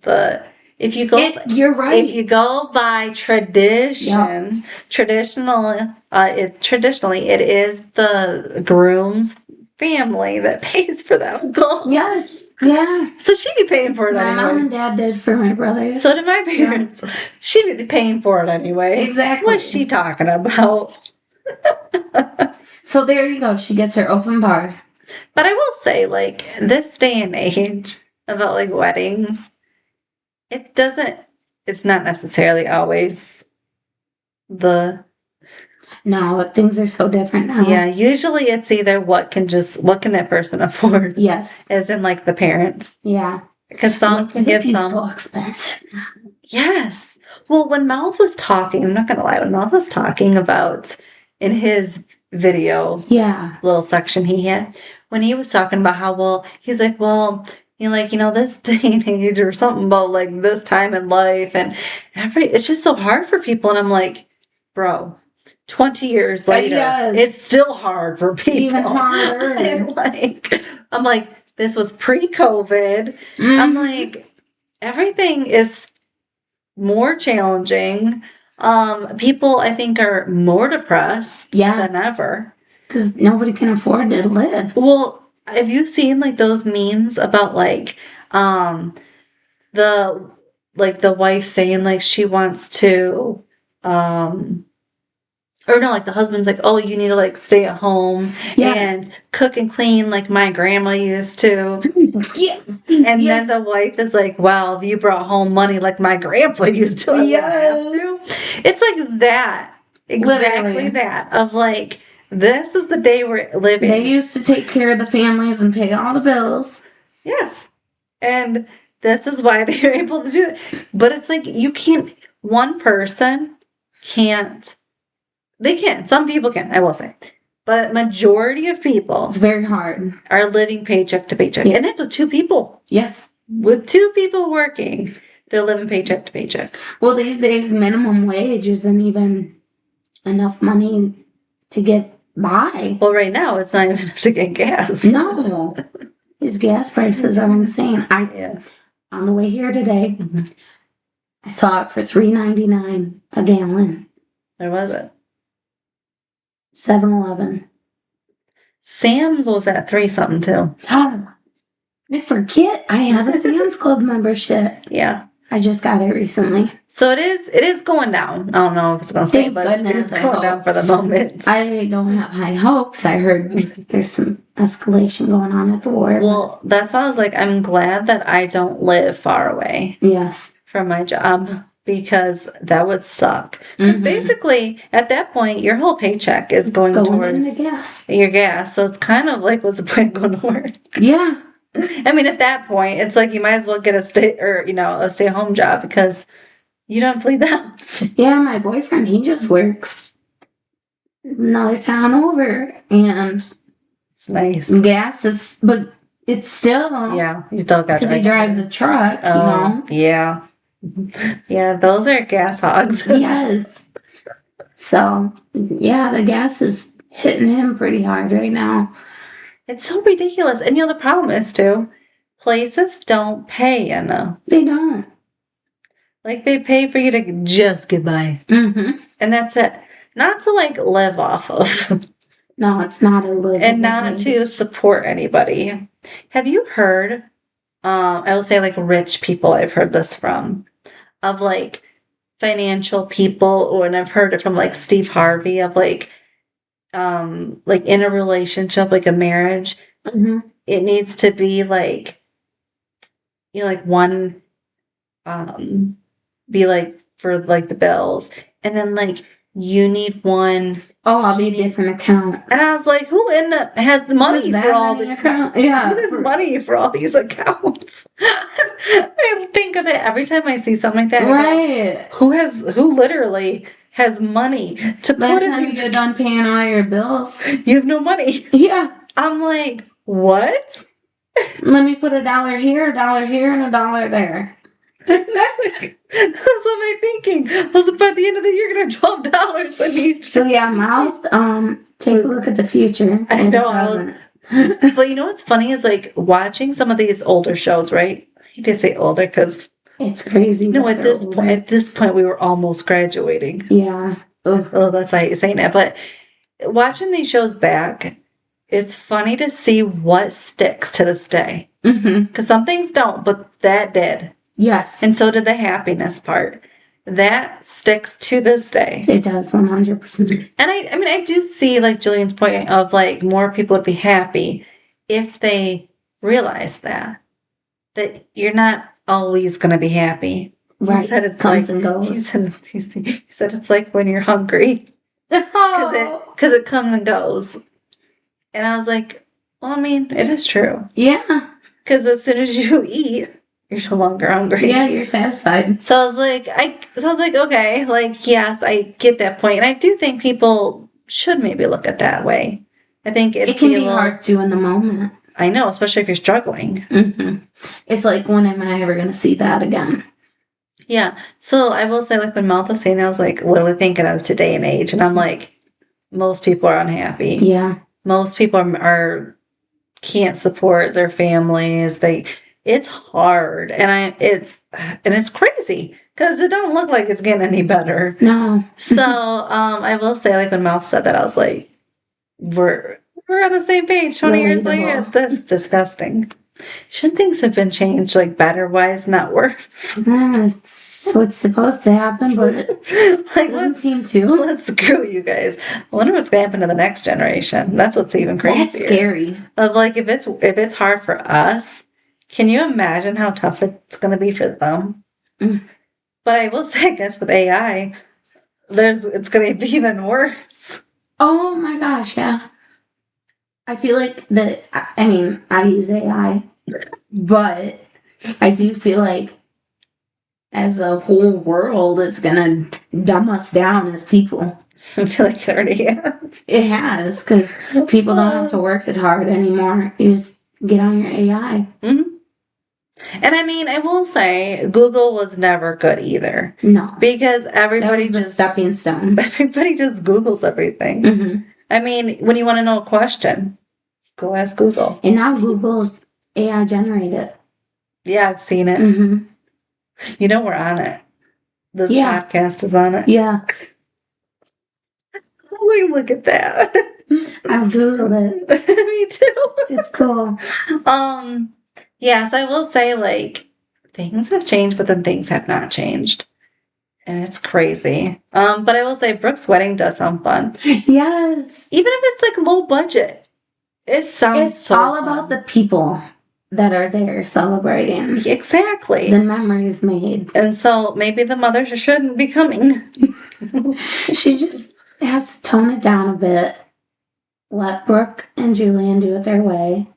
if you go
you're right.
If you go by tradition, traditionally it is the groom's family that pays for that uncle.
Yes. Yeah.
So she'd be paying for it anyway.
My mom and dad did for my brothers.
So did my parents. Yeah. She'd be paying for it anyway.
Exactly.
What's she talking about?
So there you go. She gets her open bar.
But I will say, like, this day and age about, like, weddings, it's not necessarily always
No, things are so different now.
Yeah, usually it's either what can that person afford?
Yes.
As in, like, the parents.
Yeah.
Because some can give some.
So expensive now.
Yes. Well, when Mouth was talking, I'm not going to lie, when Mouth was talking about in his video little section he had, when he was talking about how, he's like, this day and age or something about, like, this time in life and it's just so hard for people. And I'm like, bro, 20 years later, it's still hard for people.
Even harder.
And I'm like, this was pre-COVID. I'm like, everything is more challenging. People, I think, are more depressed than ever.
Because nobody can afford to live.
Well, have you seen, like, those memes about, like, the wife saying, like, she wants to, or no, like the husband's like, oh, you need to like stay at home and cook and clean like my grandma used to.
Yeah.
And then the wife is like, well, you brought home money like my grandpa used to. I wouldn't have to. It's like that. Exactly
Literally.
that. Of like, this is the day we're living.
They used to take care of the families and pay all the bills.
Yes. And this is why they're able to do it. But it's like, you can't, one person can't. They can. Some people can, I will say. But majority of people...
It's very hard.
...are living paycheck to paycheck. Yeah. And that's with 2 people.
Yes.
With 2 people working, they're living paycheck to paycheck.
Well, these days, minimum wage isn't even enough money to get by.
Well, right now, it's not even enough to get gas.
No. These gas prices are insane. On the way here today, I saw it for $3.99 a gallon.
Where was it?
7-Eleven.
Sam's was at 3-something too.
Oh, I forget I have a Sam's Club membership.
Yeah.
I just got it recently.
So it is going down. I don't know if it's going to stay, but it's going down for the moment.
I don't have high hopes. I heard there's some escalation going on at the war.
Well, that's why I was like, I'm glad that I don't live far away.
Yes.
From my job. Because that would suck. Because basically, at that point, your whole paycheck is going towards your gas. So it's kind of like, what's the point of going to work?
Yeah.
I mean, at that point, it's like you might as well get a stay-at-home job because you don't have to leave the house.
Yeah, my boyfriend, he just works another town over, and
it's nice.
Gas is, but it's still
he still got
because he drives a truck. You know.
Yeah. Yeah, those are gas hogs.
Yes. So, yeah, the gas is hitting him pretty hard right now.
It's so ridiculous. And, the problem is, too, places don't pay enough.
They don't.
Like, they pay for you to just get by. And that's it. Not to, like, live off of.
No, it's not a live.
And not to support anybody. Have you heard, I will say, like, rich people I've heard this from, of, like, financial people, and I've heard it from, like, Steve Harvey, of, like in a relationship, like a marriage, it needs to be, like, like, one, be, like, for, like, the bills, and then, like, you need one.
Oh, I'll be a different account.
And I was like, who has the money for all the
account? Yeah.
Who has money for all these accounts? I think of it every time I see something like that.
Right.
Who literally has money to put in? By the time
you get done paying all your bills,
you have no money.
Yeah.
I'm like, what?
Let me put $1 here, $1 here, and $1 there.
That's what I'm thinking. I was like, by the end of the year, you're gonna have $12 on each.
So yeah, Mouth. Take a look at the future.
I know. But you know what's funny is like watching some of these older shows, right? I did say older because
it's crazy.
No, at this point, we were almost graduating.
Yeah.
Oh, that's how you're saying that. But watching these shows back, it's funny to see what sticks to this day. Because some things don't, but that did.
Yes.
And so did the happiness part. That sticks to this day.
It does, 100%.
And I mean, I do see, like, Julian's point of, like, more people would be happy if they realize that you're not always going to be happy.
Right.
He said it's
comes
like,
and goes.
He said it's like when you're hungry. Because it comes and goes. And I was like, well, I mean, it is true.
Yeah.
Because as soon as you eat, you're no longer hungry.
Yeah, you're satisfied.
So I was like, okay, like, yes, I get that point. And I do think people should maybe look at that way. I think
it can be hard to in the moment.
I know, especially if you're struggling.
It's like, when am I ever going to see that again?
Yeah. So I will say, like, when Mouth was saying that, I was like, what are we thinking of today and age? And I'm like, most people are unhappy.
Yeah.
Most people are can't support their families. They it's hard, and it's crazy because it don't look like it's getting any better.
No.
So I will say, like when Mouth said that, I was like, we're on the same page 20 years later.
Relatable.
That's disgusting. Shouldn't things have been changed, like better wise, not worse?
That's what's supposed to happen, but it
Like
doesn't
let's
seem to.
let's screw you guys. I wonder what's gonna happen to the next generation. That's what's even crazier.
That's scary.
Of like if it's hard for us, can you imagine how tough it's gonna be for them?
Mm.
But I will say, I guess with AI, it's gonna be even worse.
Oh my gosh, yeah. I feel like I use AI, but I do feel like as a whole world, it's gonna dumb us down as people.
I feel like it already has.
It has, because people don't have to work as hard anymore. You just get on your AI.
Mm-hmm. And I mean, I will say, Google was never good either.
No.
Because everybody
that was the stepping stone.
Everybody just Googles everything.
Mm-hmm.
I mean, when you want to know a question, go ask Google.
And now Google's AI generated.
Yeah, I've seen it.
Mm-hmm.
You know we're on it. This
Yeah.
podcast is on it.
Yeah.
Wait, look at that.
I've Googled it.
Me too.
It's cool.
Yes, I will say, like, things have changed, but then things have not changed. And it's crazy. But I will say Brooke's wedding does sound fun.
Yes.
Even if it's like low budget. It's
all about the people that are there celebrating.
Exactly.
The memories made.
And so maybe the mother shouldn't be coming.
She just has to tone it down a bit. Let Brooke and Julian do it their way.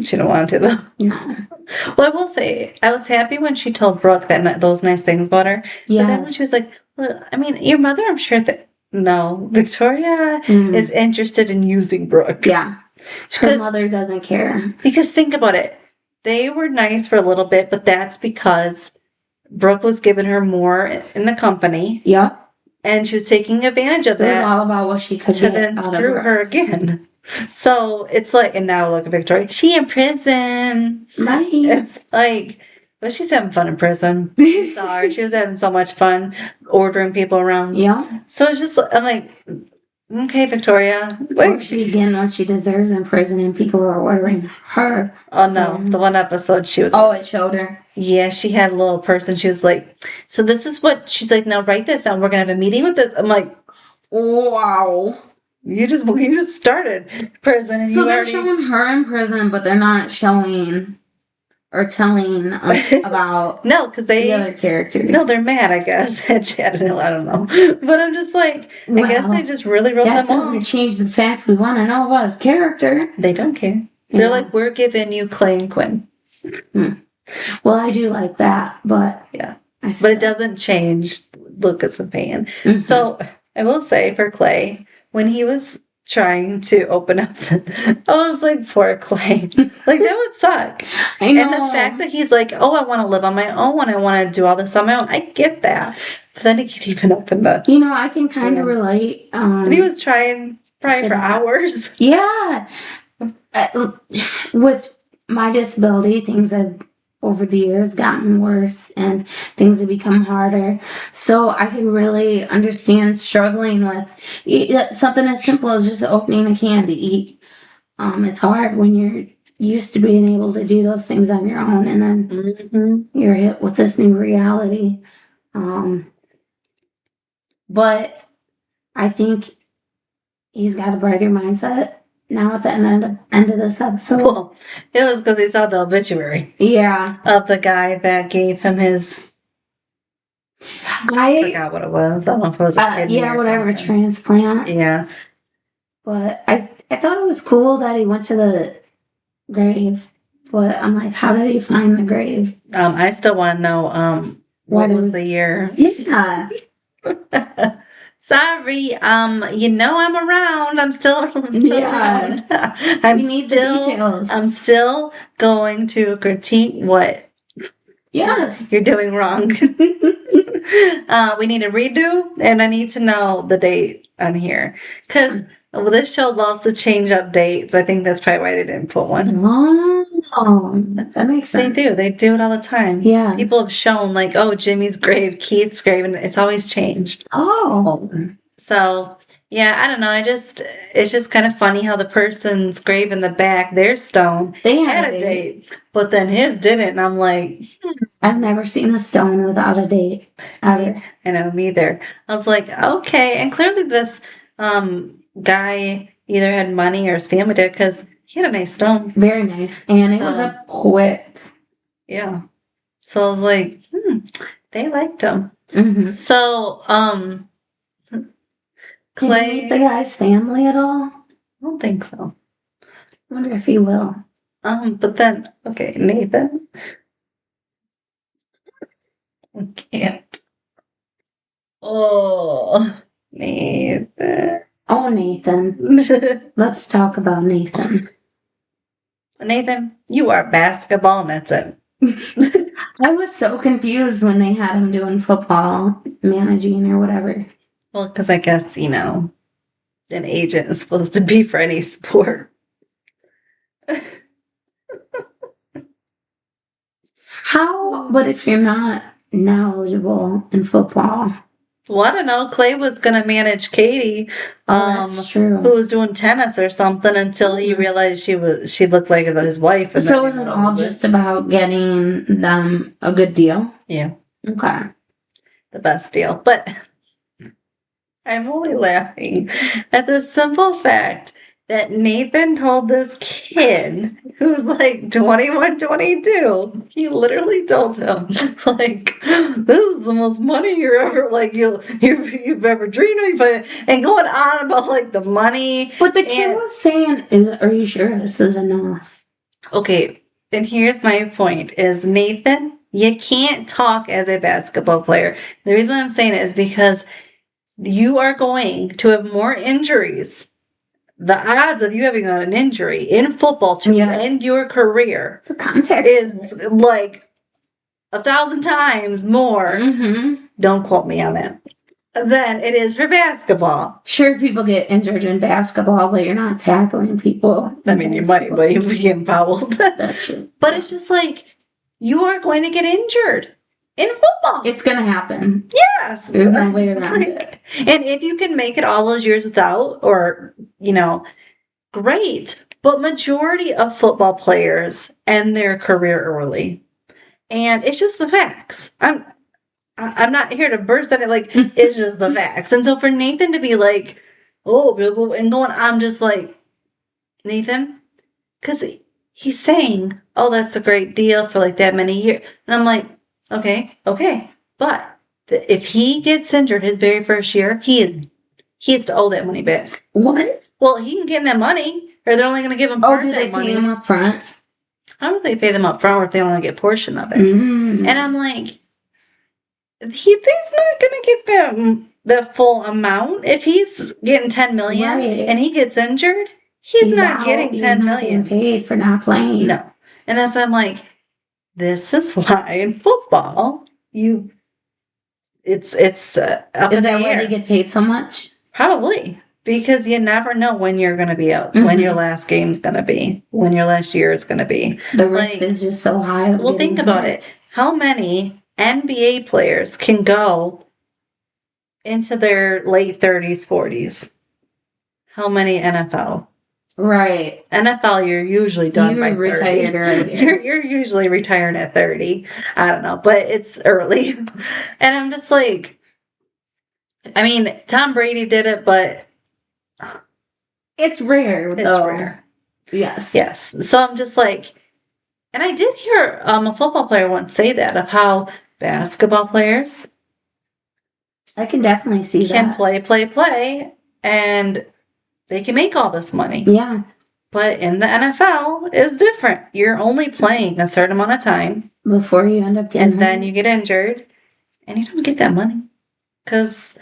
She don't want to, though.
No.
Well, I will say, I was happy when she told Brooke those nice things about her.
Yes.
But then when she was like, well, I mean, your mother, I'm sure that... No, Victoria is interested in using Brooke.
Yeah. Her mother doesn't care.
Because think about it. They were nice for a little bit, but that's because Brooke was giving her more in the company.
Yep.
And she was taking advantage of that.
It was all about what she could
to
get
then
out
screw
of
her again. So it's like, and now look at Victoria. She in prison.
Right.
It's like, but she's having fun in prison. You saw her. She was having so much fun ordering people around.
Yeah.
So it's just, I'm like, okay, Victoria.
Like, she's getting what she deserves in prison and people are ordering her.
Oh, no. The one episode she was...
Oh, it showed her.
Yeah, she had a little person. She was like, so this is what... She's like, now write this down. We're going to have a meeting with this. I'm like,
wow.
You just started prison. And
so they're showing her in prison, but they're not showing or telling us about
no, because the
other characters.
No, they're mad, I guess. I don't know. But I'm just like, I guess they just really wrote them off. That
doesn't change the fact we want to know about his character.
They don't care. They're like, we're giving you Clay and Quinn.
Well, I do like that, but...
Yeah. But it doesn't change Lucas and Payne. Mm-hmm. So, I will say for Clay... When he was trying to open up I was like, poor Clay. Like, that would suck.
I know.
And the fact that he's like, oh, I want to live on my own. I want to do all this on my own. I get that. But then he could even open the...
I can kind of relate.
And he was trying for hours.
Yeah. With my disability, things have over the years gotten worse and things have become harder. So I can really understand struggling with something as simple as just opening a can to eat. It's hard when you're used to being able to do those things on your own and then you're hit with this new reality. But I think he's got a brighter mindset now at the end of this episode.
Well, it was because he saw the obituary.
Yeah.
Of the guy that gave him his... I forgot what it was. I don't know if it was a kidney or
whatever,
something.
Transplant.
Yeah.
But I thought it was cool that he went to the grave. But I'm like, how did he find the grave?
I still want to know what was the year.
Yeah.
Sorry, I'm around. I'm still around.
We need the details.
I'm still going to critique what you're doing wrong. We need a redo, and I need to know the date on here. Because Well, this show loves to change up dates. I think that's probably why they didn't put one.
Oh, that makes sense.
They do. They do it all the time.
Yeah.
People have shown, like, oh, Jimmy's grave, Keith's grave, and it's always changed.
Oh.
So, yeah, I don't know. It's just kind of funny how the person's grave in the back, their stone,
They
had a date, but then his didn't. And I'm like,
I've never seen a stone without a date, ever.
I know, me either. I was like, okay. And clearly this guy either had money or his family did, because he had a nice stone.
Very nice. And it was a quick.
Yeah. So I was like, they liked him.
Mm-hmm.
So, Clay.
Did you meet the guy's family at all?
I don't think so.
I wonder if he will.
But then, okay, Nathan. I can't. Oh, Nathan.
Oh, Nathan. Let's talk about Nathan.
Nathan, you are basketball, and that's it.
I was so confused when they had him doing football managing or whatever.
Well, because I guess, an agent is supposed to be for any sport.
How? But if you're not knowledgeable in football.
Well, I don't know. Clay was going to manage Katie,
That's true.
who was doing tennis or something, until he realized she looked like his wife. And
so is it all just about getting them a good deal?
Yeah.
Okay.
The best deal. But I'm only laughing at the simple fact that Nathan told this kid who's like 21, 22, he literally told him, like, this is the most money you're ever, like, you've ever dreamed of, and going on about, like, the money.
But the kid was saying, are you sure this is enough?
Okay, and here's my point, is Nathan, you can't talk as a basketball player. The reason why I'm saying it is because you are going to have more injuries. The odds of you having an injury in football to end your career is like 1,000 times more. Mm-hmm. Don't quote me on that. Than it is for basketball.
Sure, people get injured in basketball, but you're not tackling people.
I mean, you might, but if you get fouled.
That's true.
But it's just like, you are going to get injured in football.
It's going to happen.
Yes.
There's no way around it.
And if you can make it all those years without, or, great. But majority of football players end their career early. And it's just the facts. I'm not here to burst at it, like, it's just the facts. And so for Nathan to be like, oh, and going, I'm just like, Nathan, because he's saying, oh, that's a great deal for like that many years. And I'm like, okay. But if he gets injured his very first year, he has to owe that money back.
What?
Well, he can get that money, or they're only going to give him part of that money.
Oh, do they pay him up front?
I don't know if they pay them up front or if they only get a portion of it. Mm-hmm. And I'm like, he's not going to get them the full amount. If he's getting $10 million and he gets injured, he's not getting $10 million.
Paid for not playing.
No. And that's why I'm like, this is why in football, it's up
is
that
why they get paid so much?
Probably. Because you never know when you're going to be out, when your last game's going to be, when your last year is going to be.
The risk is just so high.
Well, think about it. How many NBA players can go into their late 30s, 40s? How many NFL?
Right.
NFL, you're usually done by 30.
Retired earlier.
You're usually retired at 30. I don't know, but it's early. And I'm just like, I mean, Tom Brady did it, but
it's rare, though.
It's rare. Yes. So I'm just like, and I did hear a football player once say that, of how basketball players
I can definitely see
can play, and they can make all this money.
Yeah.
But in the NFL, it's different. You're only playing a certain amount of time.
Before you end up getting
And then you get injured, and you don't get that money. Because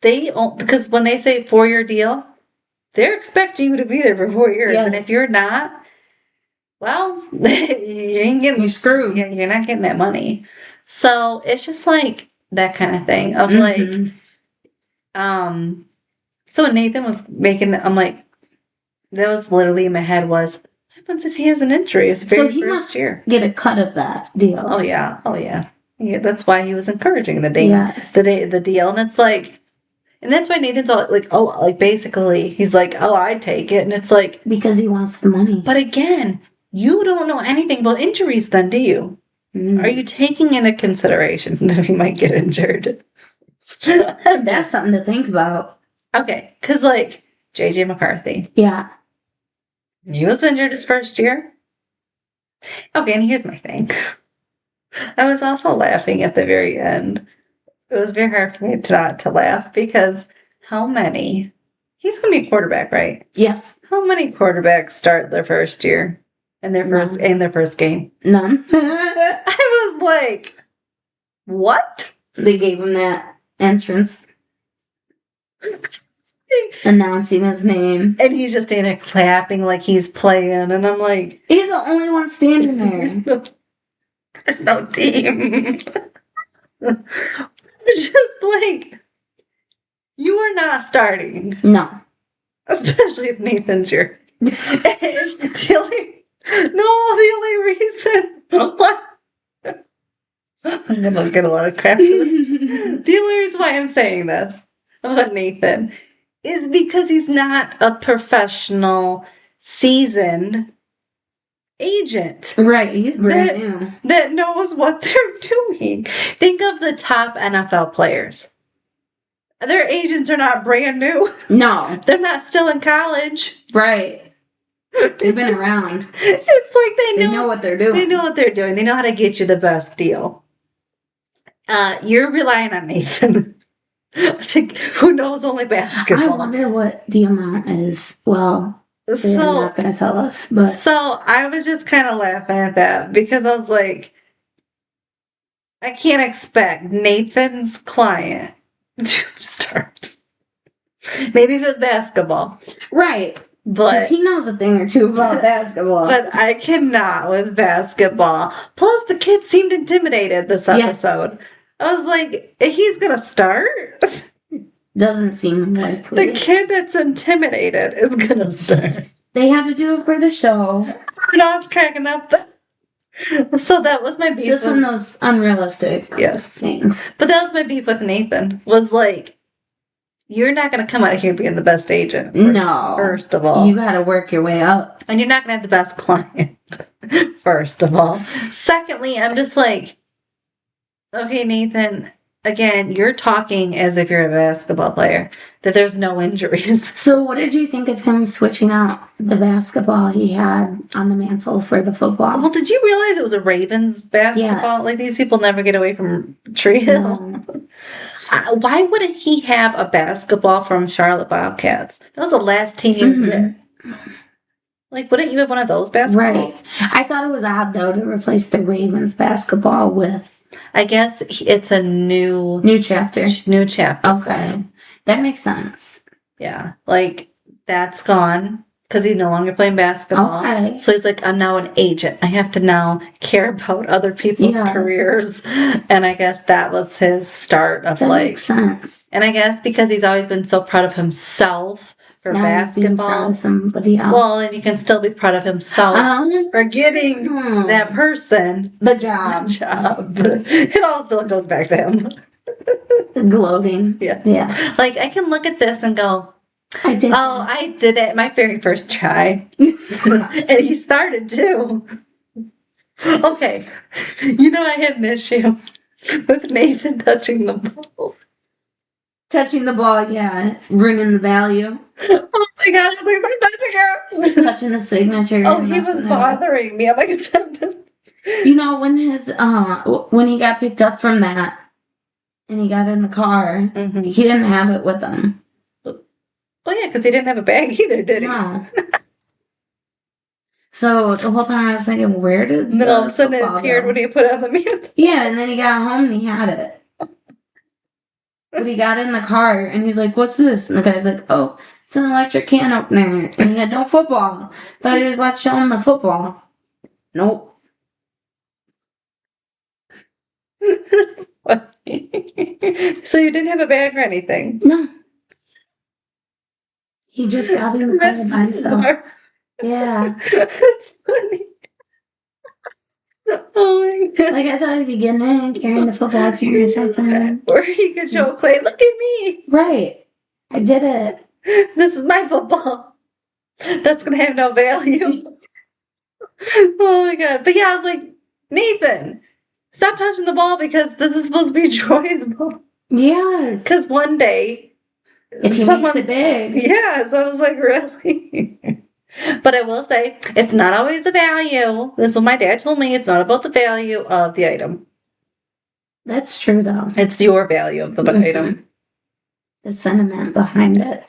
when they say 4-year deal, they're expecting you to be there for 4 years. Yes. And if you're not, well, you're
screwed.
You're not getting that money. So it's just like that kind of thing of like, So when Nathan was making I'm like, that was literally in my head was, what happens if he has an injury his very
So he
first
must
year?
get a cut of that deal.
Oh yeah. Yeah, that's why he was encouraging the
Yes.
the deal. And it's like, and that's why Nathan's all like, oh, like basically he's like, oh, I'd take it. And it's like,
Because he wants the money.
but again, you don't know anything about injuries then, do you? Are you taking into consideration that he might get injured?
That's something to think about.
Okay, because like JJ McCarthy.
Yeah.
He was injured his first year. Okay, and here's my thing. I was also laughing at the very end. It was very hard for me to not to laugh because how many? He's going to be quarterback, right?
Yes.
How many quarterbacks start their first year in their first game?
None.
I was like, what?
They gave him that entrance. Announcing his name.
And he's just standing there clapping like he's playing. And I'm like,
he's the only one standing there.
There's no team. It's just like, you are not starting.
No.
Especially if Nathan's your. the only reason. What? I'm going to get a lot of crap for this. The only reason why I'm saying this about Nathan is because he's not a professional, seasoned agent.
Right, he's brand new.
That knows what they're doing. Think of the top NFL players. Their agents are not brand new.
No.
They're not still in college.
Right. They've been around.
It's like
they know what they're doing.
They know what they're doing. They know how to get you the best deal. You're relying on Nathan. Who knows only basketball.
I wonder what the amount is. Well, they're not going to tell us. But
so I was just kind of laughing at that because I was like, I can't expect Nathan's client to start. Maybe if it was basketball.
Right.
But
he knows a thing or two about basketball.
But I cannot with basketball. Plus, the kid seemed intimidated this episode. Yes. I was like, he's going to start?
Doesn't seem likely.
The kid that's intimidated is going to start.
They had to do it for the show.
And I was cracking up. So that was my beef.
Just one of those unrealistic things.
But that was my beef with Nathan. Was like, you're not going to come out of here being the best agent.
No.
First of all.
You got to work your way up.
And you're not going to have the best client. First of all. Secondly, I'm just like, okay, Nathan, again, you're talking as if you're a basketball player, that there's no injuries.
So what did you think of him switching out the basketball he had on the mantle for the football?
Well, did you realize it was a Ravens basketball? Yes. Like, these people never get away from Tree Hill. No. Why wouldn't he have a basketball from Charlotte Bobcats? That was the last team he was with. Like, wouldn't you have one of those basketballs?
Right. I thought it was odd, though, to replace the Ravens basketball with...
I guess it's a new
chapter.
New chapter.
Okay. That makes sense.
Yeah. Like, that's gone because he's no longer playing basketball.
Okay.
So he's like, I'm now an agent. I have to now care about other people's careers. And I guess that was his start of
that makes sense.
And I guess because he's always been so proud of himself for now basketball.
He's being proud of somebody else.
Well, and you can still be proud of himself for getting that person
the job.
It all still goes back to him.
Gloating.
Yeah. Like, I can look at this and go, I did it my very first try. And he started too. Okay. You know, I had an issue with Nathan touching the ball.
Touching the ball, yeah. Ruining the value.
Oh my God, I was like, I'm touching it.
Touching the signature.
Oh, he was bothering me. I'm like,
you know, when when he got picked up from that and he got in the car, he didn't have it with him.
Oh yeah, because he didn't have a bag either, did he?
No. So the whole time I was thinking, where did
and then all of a sudden it appeared when he put it on the mantle.
Yeah, and then he got home and he had it. But he got in the car and he's like, what's this? And the guy's like, oh, it's an electric can opener. And he had no football. Thought he was about to show him the football. Nope.
So you didn't have a bag or anything?
No. He just got in the car by himself. Yeah.
That's funny. Oh my god.
Like, I thought he'd be getting in and carrying the football, carrying something.
Or he could show Clay, look at me.
Right. I did it.
This is my football. That's going to have no value. Oh my god. But yeah, I was like, Nathan, stop touching the ball because this is supposed to be Troy's ball.
Yes.
Because one day,
If he makes it big.
Yes, I was like, really? But I will say, it's not always the value. This is what my dad told me. It's not about the value of the item.
That's true, though.
It's your value of the item.
The sentiment behind it.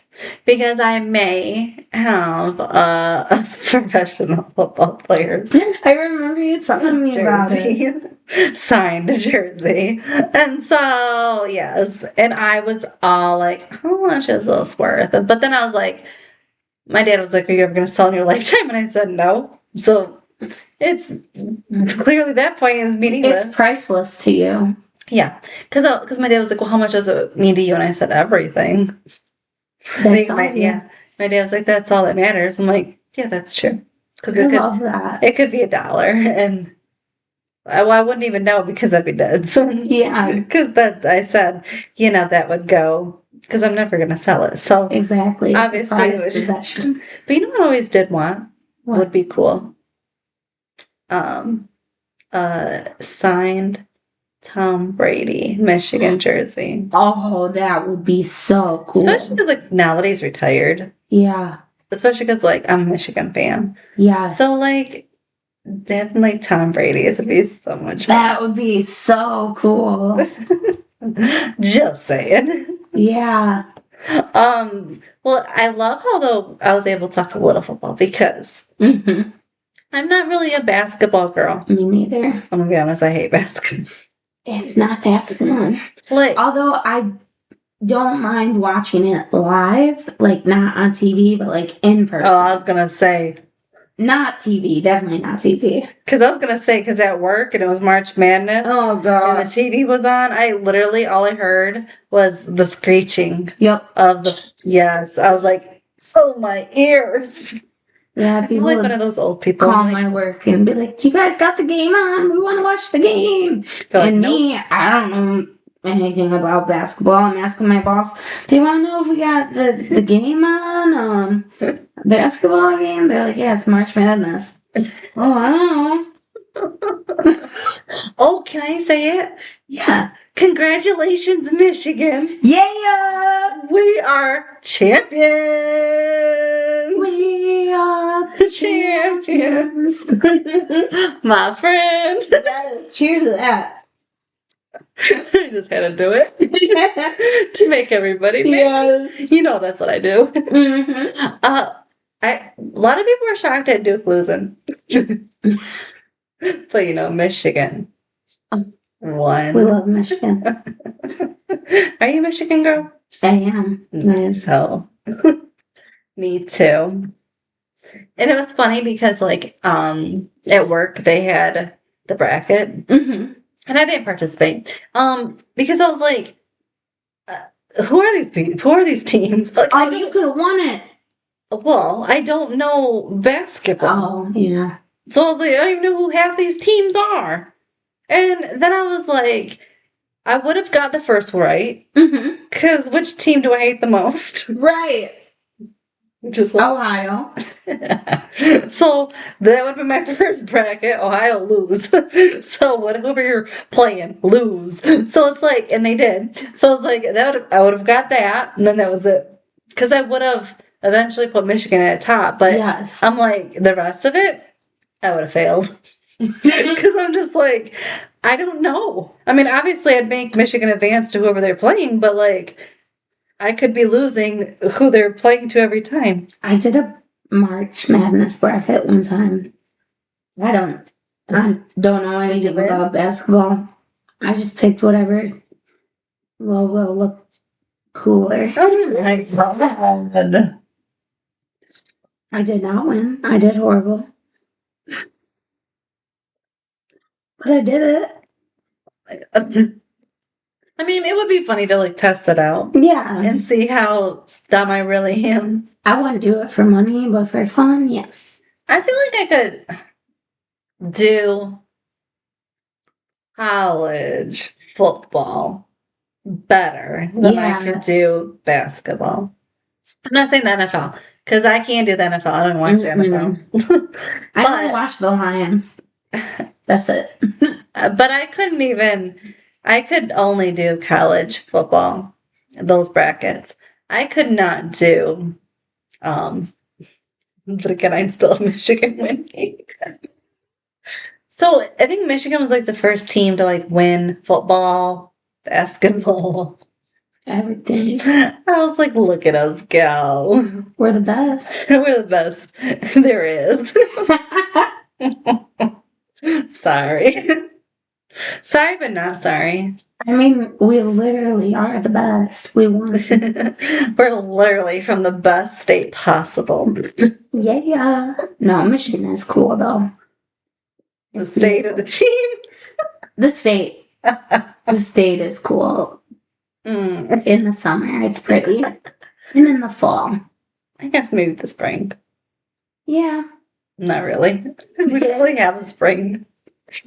Because I may have a professional football players.
I remember you telling me about it.
Signed jersey. And so, yes. And I was all like, how much is this worth? But then I was like, my dad was like, are you ever going to sell in your lifetime? And I said, no. So it's clearly that point is meaningless.
It's priceless to you.
Yeah. Because my dad was like, well, how much does it mean to you? And I said, everything.
That's awesome.
Yeah. My dad was like, that's all that matters. I'm like, yeah, that's true. Because
I love that.
It could be $1. And I wouldn't even know because I'd be dead. So
yeah.
Because I said, that would go. Because I'm never going to sell it. So
exactly.
Obviously, it was
possession.
But you know what I always did want?
What?
Would be cool. Signed Tom Brady Michigan jersey.
Oh, that would be so cool.
Especially because now that he's retired.
Yeah.
Especially because I'm a Michigan fan.
Yeah.
So definitely Tom Brady's would be so much fun.
That would be so cool.
Just saying.
Yeah.
Well, I love how though I was able to talk a little football because I'm not really a basketball girl.
Me neither.
I'm gonna be honest, I hate basketball.
It's not that fun. Although I don't mind watching it live, not on TV, but in person.
Oh, I was gonna say.
Not TV, definitely not TV.
Because I was going to say, because at work, and it was March Madness.
Oh, God.
And the TV was on, all I heard was the screeching.
Yep.
Yes. I was like, oh, my ears.
Yeah, people
one of those old people.
Call my work and be like, you guys got the game on? We want to watch the game. And me, nope. I don't know anything about basketball. I'm asking my boss, they want to know if we got the game on, basketball game. They're like, yeah, it's March Madness. Oh, I don't know.
Oh, can I say it?
Yeah.
Congratulations, Michigan.
Yeah.
We are champions.
We are the champions.
My friend.
Yes, cheers to that.
I just had to do it to make everybody mad.
Yes.
That's what I do. Mm-hmm. A lot of people were shocked at Duke losing. But Michigan won.
We love Michigan.
Are you a Michigan girl?
I am.
So me too. And it was funny because at work they had the bracket. Mm-hmm. And I didn't participate. Because I was like, who are these people? Who are these teams?
You could have won it.
Well, I don't know basketball.
Oh, yeah.
So I was like, I don't even know who half these teams are. And then I was like, I would have got the first right. Because which team do I hate the most?
Right.
Just
Ohio.
So that would be my first bracket. Ohio lose. So whoever you're playing, lose. So it's and they did. So I was like, I would have got that, and then that was it. Because I would have eventually put Michigan at the top, but yes. I'm like, the rest of it, I would have failed. Because I'm just I don't know. I mean, obviously I'd make Michigan advance to whoever they're playing, but I could be losing who they're playing to every time.
I did a March Madness bracket one time. I don't know anything about basketball. I just picked whatever logo looked cooler.
Oh my God.
I did not win. I did horrible. But I did it.
I mean, it would be funny to like test it out
Yeah.
and see how dumb I really am.
I wouldn't do it for money, but for fun, yes.
I feel like I could do college football better than I could do basketball. I'm not saying the NFL because I can't do the NFL. I don't watch the NFL.
I only watch the Lions. That's it.
But I could only do college football, those brackets. I could not do, but again, I'd still have Michigan winning. So I think Michigan was like the first team to like win football, basketball,
everything.
I was like, look at us go.
We're the best.
We're the best there is. Sorry. Sorry, but not sorry.
I mean, we literally are the best. We won.
We're literally from the best state possible.
Yeah. No, Michigan is cool, though.
The state of the team?
The state. The state is cool. In the summer, it's pretty. And in the fall.
I guess maybe the spring.
Yeah.
Not really. We don't really have a spring.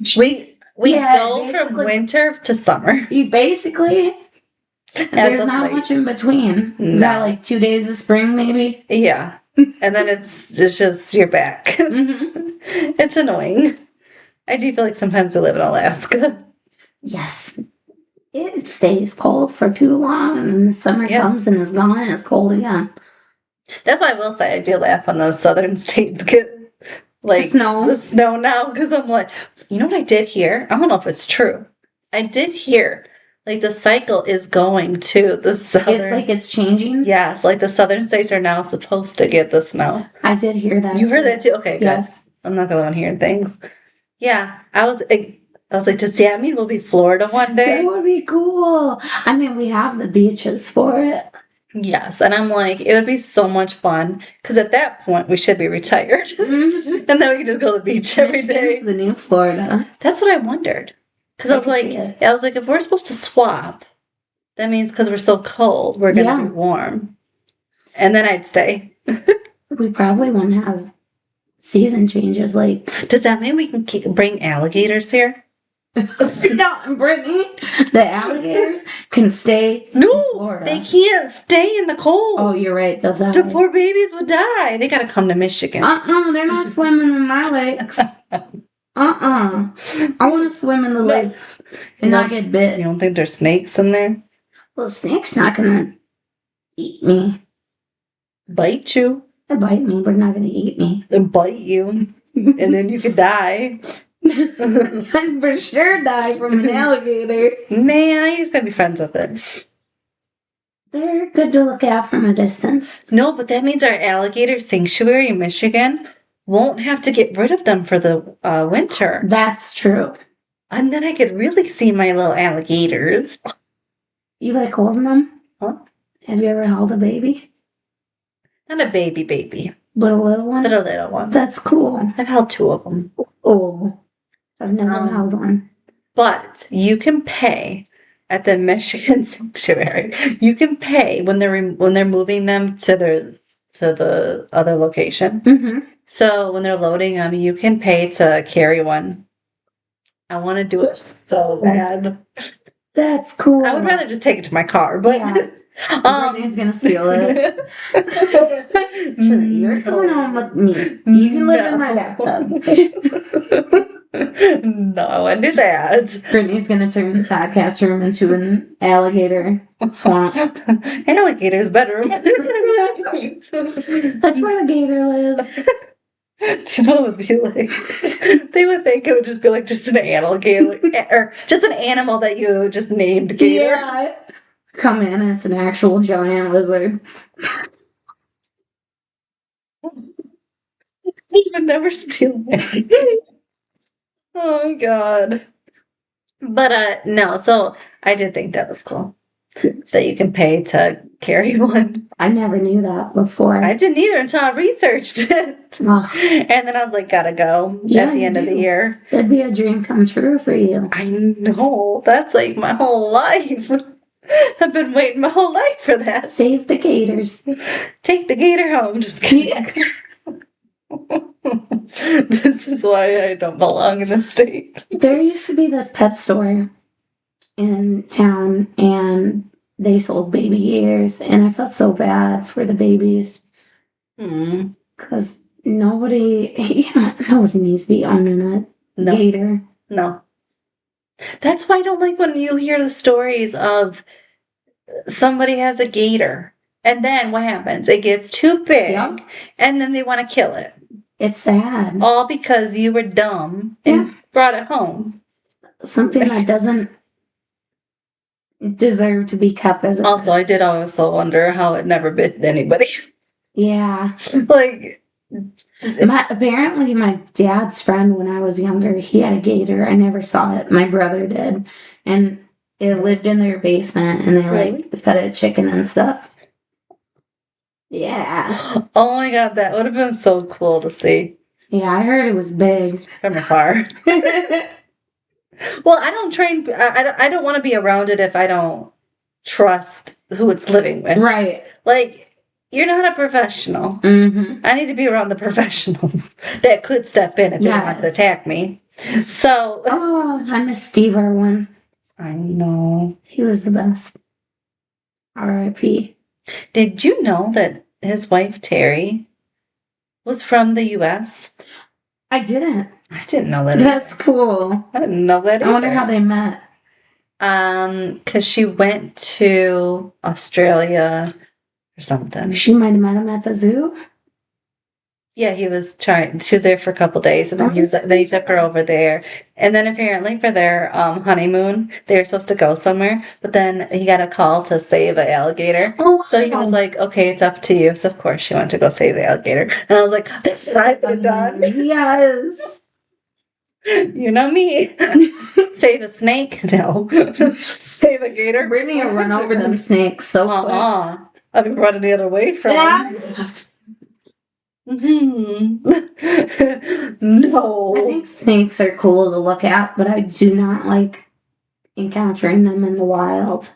We go from winter to summer.
You basically, there's not much in between. No. Got like 2 days of spring, maybe.
Yeah, and then it's just you're back. It's annoying. I do feel like sometimes we live in Alaska.
Yes, it stays cold for too long, and then the summer comes and is gone, and it's cold again.
That's why I will say I do laugh when the southern states get like the snow now, because I'm like, you know what I did hear? I don't know if it's true. I did hear like the cycle is going to the southern.
Like it's changing?
Yes, like the southern states are now supposed to get the snow.
I did hear that.
You heard that too? Okay, good.
Yes.
I'm not the one hearing things. Yeah, I was like, does that mean we'll be Florida one day?
That would be cool. I mean, we have the beaches for it.
Yes, and I'm like, it would be so much fun because at that point we should be retired, and then we can just go to the beach every day.
The new Florida.
That's what I wondered because I was like, if we're supposed to swap, that means because we're so cold, we're gonna be warm, and then I'd stay.
We probably won't have season changes. Like,
does that mean we can bring alligators here?
No, Brittany, the alligators can stay in Florida.
They can't stay in the cold.
Oh, you're right. They'll die.
The poor babies would die. They got to come to Michigan.
They're not swimming in my lakes. I want to swim in the lakes and not get bit.
You don't think there's snakes in there?
Well, the snake's not gonna eat me.
Bite you?
They bite me, but not gonna eat me.
They bite you, and then you could die.
I'd for sure die from an alligator.
Man, I just gotta be friends with it.
They're good to look at from a distance.
No, but that means our alligator sanctuary in Michigan won't have to get rid of them for the winter.
That's true.
And then I could really see my little alligators.
You like holding them?
Huh?
Have you ever held a baby?
Not a baby.
But a little one?
But a little one.
That's cool.
I've held 2 of them.
Oh. I've never held one.
But you can pay at the Michigan Sanctuary. You can pay when they're moving them to the other location.
Mm-hmm.
So when they're loading them, you can pay to carry one. I want to do it so bad.
That's cool.
I would rather just take it to my car, but
Brittany's gonna steal it. You're coming home with me. You can live in my bathtub.
No, I wouldn't do that.
Brittany's gonna turn the podcast room into an alligator swamp.
Alligator's better.
That's where the gator lives.
People would be like, they would think it would just be like just an alligator or just an animal that you just named gator.
Yeah. Come in and it's an actual giant lizard.
You would never steal it. Oh my god. But no, so I did think that was cool. that you can pay to carry one.
I never knew that before.
I didn't either until I researched it.
Ugh.
And then I was like, gotta go
Yeah,
at the end of the
you do.
year.
That'd be a dream come true for you.
I know. That's like my whole life. I've been waiting my whole life for that.
Save the gators.
Take the gator home. Just kidding. This is why I don't belong in the state.
There used to be this pet store in town, and they sold baby gators, and I felt so bad for the babies because nobody needs to be owning a gator.
No. That's why I don't like when you hear the stories of somebody has a gator, and then what happens? It gets too big, and then they want to kill it.
It's sad.
All because you were dumb and brought it home.
Something that doesn't deserve to be kept as a
Also, I did also wonder how it never bit anybody.
Yeah.
Like,
apparently my dad's friend when I was younger, he had a gator. I never saw it. My brother did. And it lived in their basement, and they like fed it chicken and stuff. Yeah.
Oh my god, that would have been so cool to see.
Yeah, I heard it was big.
From afar. Well, I don't want to be around it if I don't trust who it's living with.
Right.
Like, you're not a professional.
Mm-hmm.
I need to be around the professionals that could step in if it wants to attack me. So.
Oh, I miss Steve Irwin.
I know.
He was the best. R.I.P.
Did you know that his wife, Terry, was from the U.S.?
I didn't.
I didn't know that.
That's cool.
I didn't know that either.
I wonder how they met.
Because she went to Australia or something.
She might have met him at the zoo.
Yeah, she was there for a couple days, and then he took her over there. And then apparently for their honeymoon, they were supposed to go somewhere, but then he got a call to save an alligator. Oh, wow. So he was like, okay, it's up to you. So of course she went to go save the alligator. And I was like, that's what I would have done.
Yes.
You know me. Save a snake? No. Save a gator?
Brittany will run over them snakes so quick.
I've been running the other way from No.
I think snakes are cool to look at, but I do not like encountering them in the wild.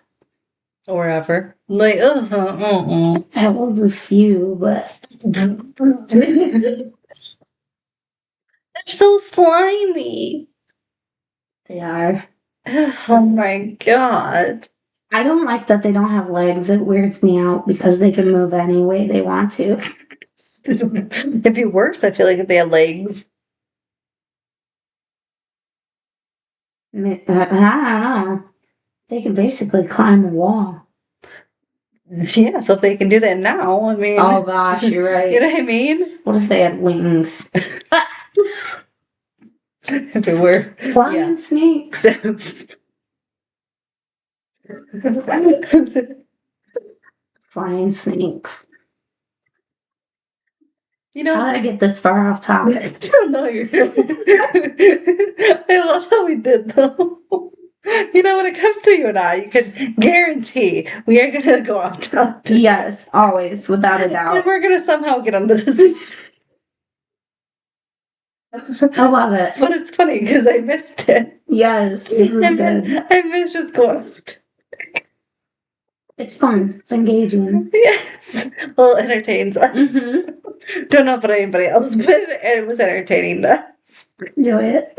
Or ever. Like,
I've held a few, but
they're so slimy.
They are.
Oh my god.
I don't like that they don't have legs. It weirds me out because they can move any way they want to.
It'd be worse, I feel like, if they had legs.
I don't know. They can basically climb a wall.
Yeah, so if they can do that now, I mean...
Oh gosh, you're right.
You know what I mean?
What if they had wings?
If it were...
Flying snakes. Flying snakes.
You know,
how did I get this far off topic?
I don't know. I love how we did, though. You know, when it comes to you and I, you can guarantee we are going to go off topic.
Yes, always, without a doubt.
And we're going to somehow get onto this.
I love it.
But it's funny because I missed it.
Yes, this is good.
I miss just going off topic.
It's fun. It's engaging.
Yes. Well, it entertains us.
Mm-hmm.
Don't know about anybody else, but it was entertaining to us.
Enjoy it.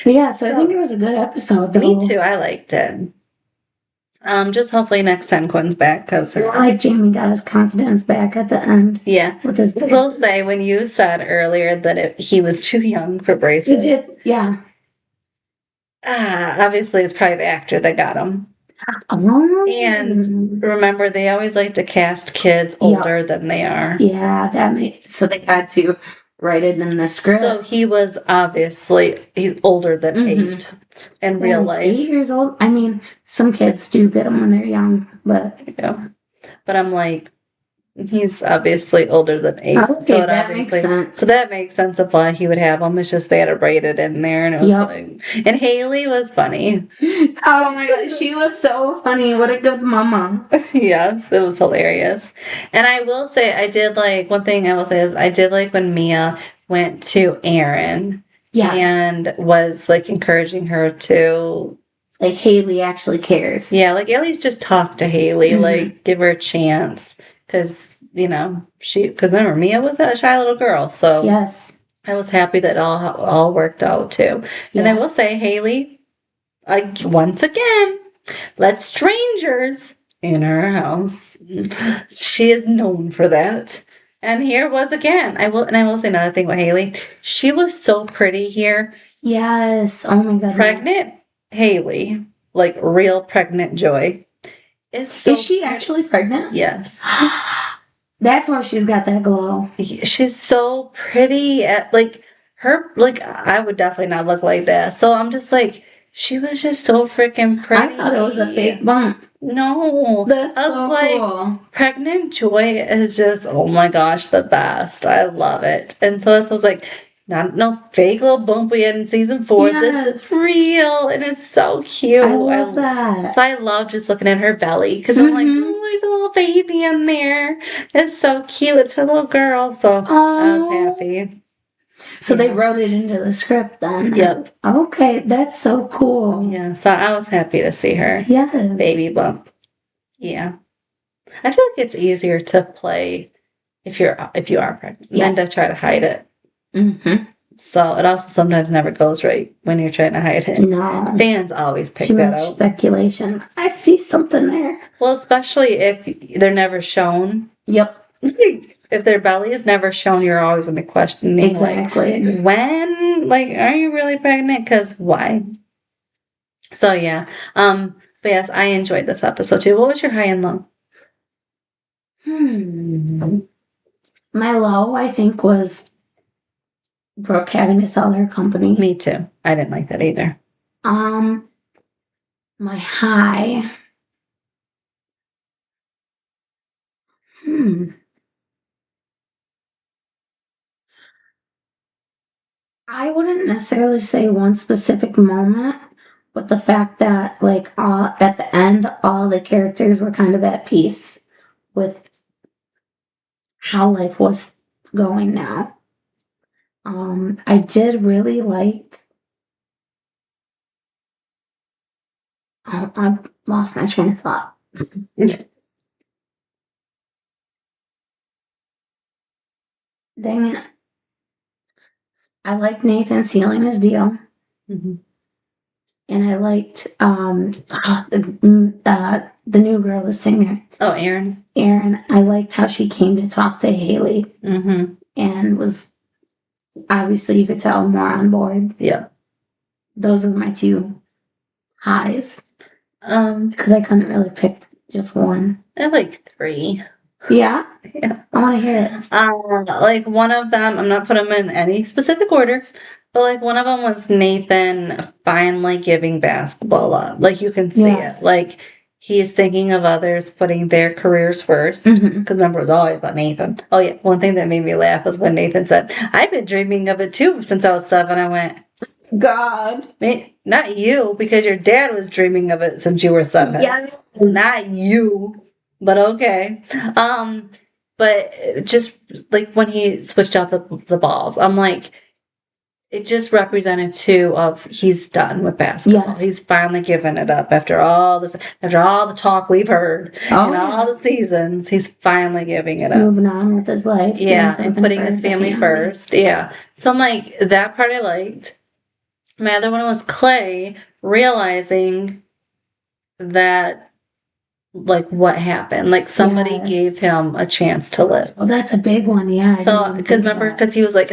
Yeah, so I think it was a good episode, though.
Me too. I liked it. Just hopefully next time Quinn's back, because
I like Jamie got his confidence back at the end.
Yeah.
With his voice.
We'll say, when you said earlier that he was too young for braces.
He did, yeah.
Obviously, it's probably the actor that got him.
Oh.
And remember, they always like to cast kids older than they are.
Yeah, so they had to write it in the script.
So he's older than 8 in real life.
8 years old? I mean, some kids do get them when they're young, but...
Yeah. But I'm like, He's obviously older than 8.
Okay,
so it
that makes sense.
So that makes sense of why he would have them. It's just they had to braid it in there. And it was like, and Haley was funny.
Oh my god, she was so funny. What a good mama.
Yes, it was hilarious. And I will say, I did like, one thing I will say is I did like when Mia went to Erin.
Yes.
And was like encouraging her to,
like, Haley actually cares.
Yeah, like at least just talk to Haley, like give her a chance. Because, you know, because remember, Mia was that shy little girl. So
yes,
I was happy that all worked out too. And I will say, Haley, once again, let strangers in her house. She is known for that. And here was again. I will say another thing about Haley. She was so pretty here.
Yes. Oh my goodness.
Pregnant Haley, like real pregnant Joy. Is
she actually pregnant?
Yes.
That's why she's got that glow.
She's so pretty. Like her, like I would definitely not look like that. So I'm just like, she was just so freaking pretty.
I thought it was a fake bump.
No,
that's so cool.
Pregnant Joy is just, oh my gosh, the best. I love it. And so that's, I was like, no fake little bump we had in season 4. Yes. This is real, and it's so cute.
I love that.
So I love just looking at her belly because I'm like, oh, there's a little baby in there. It's so cute. It's her little girl. So I was happy.
So they wrote it into the script then?
Yep.
Okay, that's so cool.
Yeah, so I was happy to see her.
Yes.
Baby bump. Yeah. I feel like it's easier to play if you are pregnant than to try to hide it. Mm-hmm. So it also sometimes never goes right when you're trying to hide it. No. Fans always pick that out.
Speculation. I see something there.
Well, especially if they're never shown.
Yep.
If their belly is never shown, you're always going to be questioning.
Exactly.
Like, when? Like, are you really pregnant? Because why? So, yeah. But yes, I enjoyed this episode too. What was your high and low?
My low, I think, was Brooke having to sell her company.
Me too. I didn't like that either.
My high. I wouldn't necessarily say one specific moment, but the fact that, like, at the end, all the characters were kind of at peace with how life was going now. I did really like. Oh, I lost my train of thought. Dang it. I liked Nathan sealing his deal. Mm-hmm. And I liked the new girl, the singer.
Oh, Erin.
Erin. I liked how she came to talk to Haley. Mm-hmm. And was, obviously, you could tell, more on board.
Yeah.
Those were my two highs. Because I couldn't really pick just one.
I have like 3.
Yeah?
Yeah.
I want to hear it.
Like one of them, I'm not putting them in any specific order, but like one of them was Nathan finally giving basketball up. Like you can see it. Like he's thinking of others, putting their careers first. Because remember, it was always about Nathan. Oh yeah, one thing that made me laugh was when Nathan said, "I've been dreaming of it too since I was 7." I went,
God.
Not you, because your dad was dreaming of it since you were 7.
Yeah.
Not you. But okay. But just like when he switched out the balls, I'm like, it just represented too of he's done with basketball. Yes. He's finally given it up after all this, after all the talk we've heard, all the seasons. He's finally giving it up,
moving on with his life,
and putting his family first. Yeah, so I'm like, that part I liked. My other one was Clay realizing that, like, what happened. Like, somebody gave him a chance to live.
Well, that's a big one, yeah.
So, because remember, because he was like,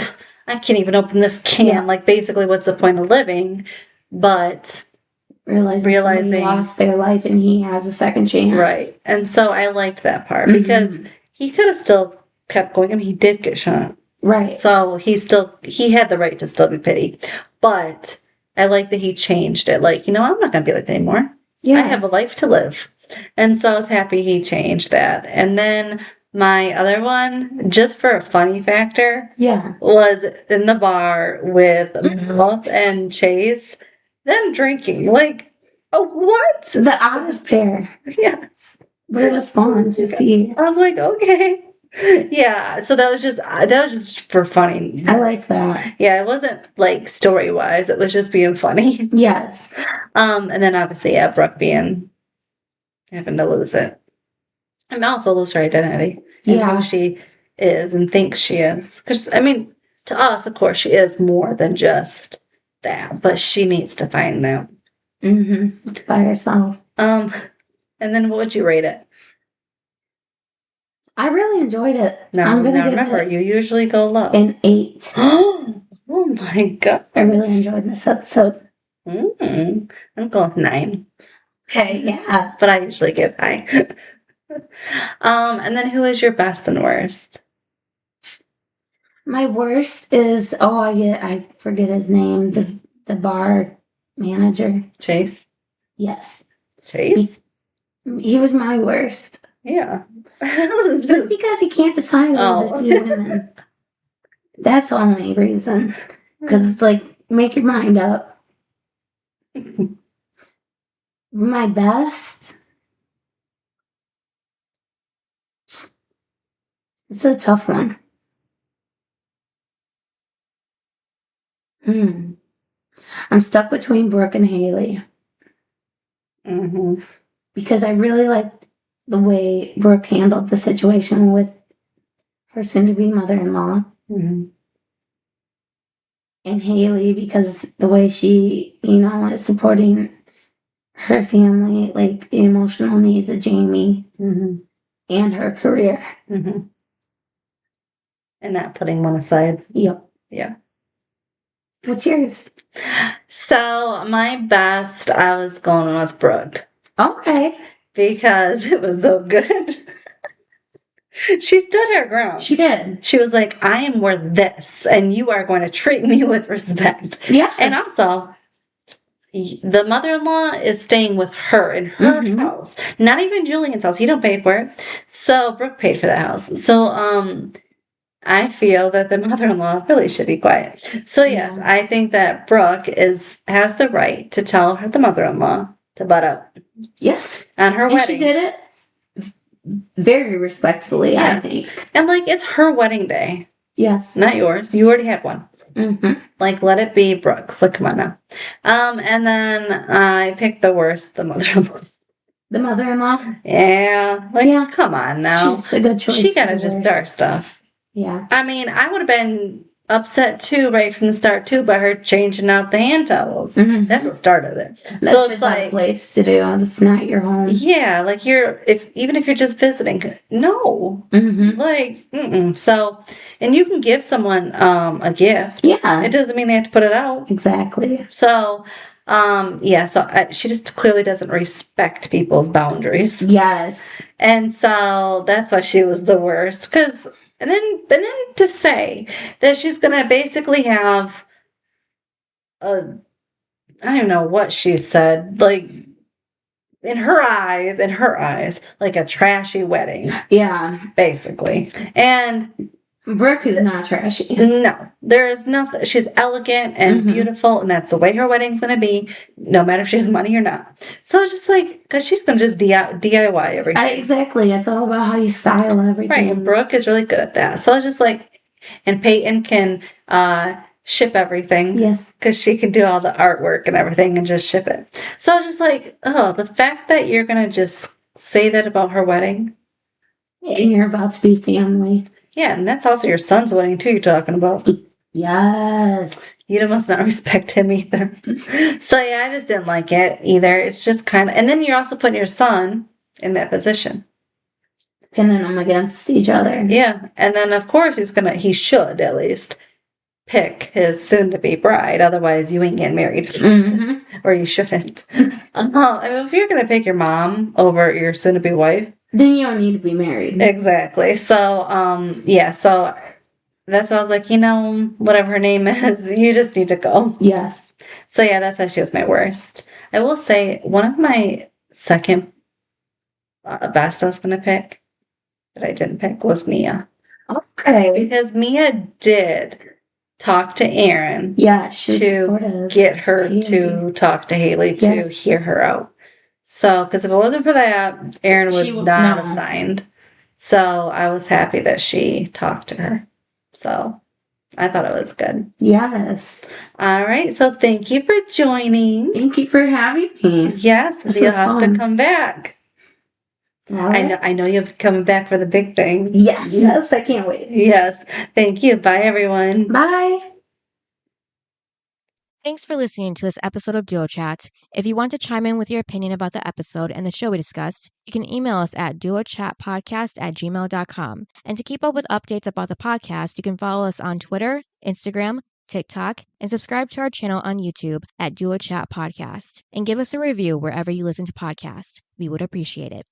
I can't even open this can. Yeah. Like, basically, what's the point of living? But
realizing somebody lost their life and he has a second chance.
Right. And so I liked that part because he could have still kept going. I mean, he did get shot.
Right.
So he had the right to still be pitied. But I like that he changed it. Like, I'm not going to be like that anymore. Yes. I have a life to live. And so I was happy he changed that. And then My other one, just for a funny factor,
Yeah.
was in the bar with Mouth and Chase, them drinking. Like, oh, what?
The oddest pair.
Yes.
But it was fun to see.
I was like, okay. Yeah, so that was just for funny.
I like that.
Yeah, it wasn't like story-wise, it was just being funny.
Yes.
And then obviously, yeah, Brooke having to lose it. And also lose her identity. And
Yeah.
who she is and thinks she is. Because, I mean, to us, of course, she is more than just that, but she needs to find that.
Mm-hmm. By herself.
And then what would you rate it?
I really enjoyed it.
Now,
I'm gonna give
remember,
it
you usually go low.
an 8.
Oh my god.
I really enjoyed this episode.
I'm going 9.
Okay, yeah.
But I usually give high. And then who is your best and worst?
My worst is I forget his name, the bar manager.
Chase?
Yes.
Chase?
He was my worst.
Yeah.
Just because he can't decide on the 2 women. That's the only reason. Because it's like, make your mind up. My best? It's a tough one. I'm stuck between Brooke and Haley.
Mm-hmm.
Because I really liked the way Brooke handled the situation with her soon-to-be mother-in-law.
Mm-hmm.
And Haley, because the way she, is supporting her family, like the emotional needs of Jamie and her career.
Mm-hmm. And not putting one aside.
Yep.
Yeah.
What's yours?
So, my best, I was going with Brooke.
Okay.
Because it was so good. She stood her ground.
She did.
She was like, I am worth this, and you are going to treat me with respect.
Yes.
And also, the mother-in-law is staying with her in her house. Not even Julian's house. He don't pay for it. So, Brooke paid for the house. So, I feel that the mother-in-law really should be quiet. So, yes, I think that Brooke has the right to tell the mother-in-law to butt up.
Yes.
On her wedding.
And she did it very respectfully,
yes.
I think.
And, it's her wedding day.
Yes.
Not yours. You already had one. Mm-hmm. Let it be Brooke's. Come on now. And then I picked the worst, the mother-in-law.
The mother-in-law?
Yeah. Come on now.
She's a good choice.
She got to just start stuff.
Yeah.
I mean, I would have been upset too, right from the start too, by her changing out the hand towels. That's what started it.
That's so just not a place to do. It's not your home.
Yeah, even if you're just visiting, no. So, and you can give someone a gift.
Yeah.
It doesn't mean they have to put it out.
Exactly.
So, she just clearly doesn't respect people's boundaries.
Yes.
And so that's why she was the worst. And then to say that she's going to basically have I don't know what she said, in her eyes, like a trashy wedding.
Yeah.
Basically. And
Brooke is not trashy.
No, there's nothing. She's elegant and beautiful, and that's the way her wedding's going to be, no matter if she has money or not. So it's just because she's going to just DIY everything.
Exactly. It's all about how you style everything.
Right, and Brooke is really good at that. So it's just and Peyton can ship everything.
Yes.
Because she can do all the artwork and everything and just ship it. So it's just the fact that you're going to just say that about her wedding.
And you're about to be family.
Yeah, and that's also your son's wedding, too, you're talking about.
Yes.
You must not respect him either. So, I just didn't like it either. It's just kind of... And then you're also putting your son in that position.
Pinning them against each other.
Yeah, and then, of course, he should, at least, pick his soon-to-be bride. Otherwise, you ain't getting married. Or you shouldn't. If you're going to pick your mom over your soon-to-be wife...
Then you don't need to be married.
Exactly. So, so that's why I was like, whatever her name is, you just need to go.
Yes.
So, that's why she was my worst. I will say, one of my second best I was going to pick that I didn't pick was Mia.
Okay.
Because Mia did talk to Aaron.
Yeah, she was
to
supportive.
get her
Haley.
to talk to Haley to
Yes.
hear her out. So, because if it wasn't for that, Aaron would not have signed. So I was happy that she talked to her. So I thought it was good.
Yes.
All right. So thank you for joining.
Thank you for having me.
Yes,
This
you'll
was
have
fun.
to come back.
All right.
I know you'll be coming back for the big thing.
Yes, I can't wait.
Yes. Thank you. Bye, everyone.
Bye.
Thanks for listening to this episode of Duo Chat. If you want to chime in with your opinion about the episode and the show we discussed, you can email us at duochatpodcast@gmail.com. And to keep up with updates about the podcast, you can follow us on Twitter, Instagram, TikTok, and subscribe to our channel on YouTube at Duo Chat Podcast. And give us a review wherever you listen to podcasts. We would appreciate it.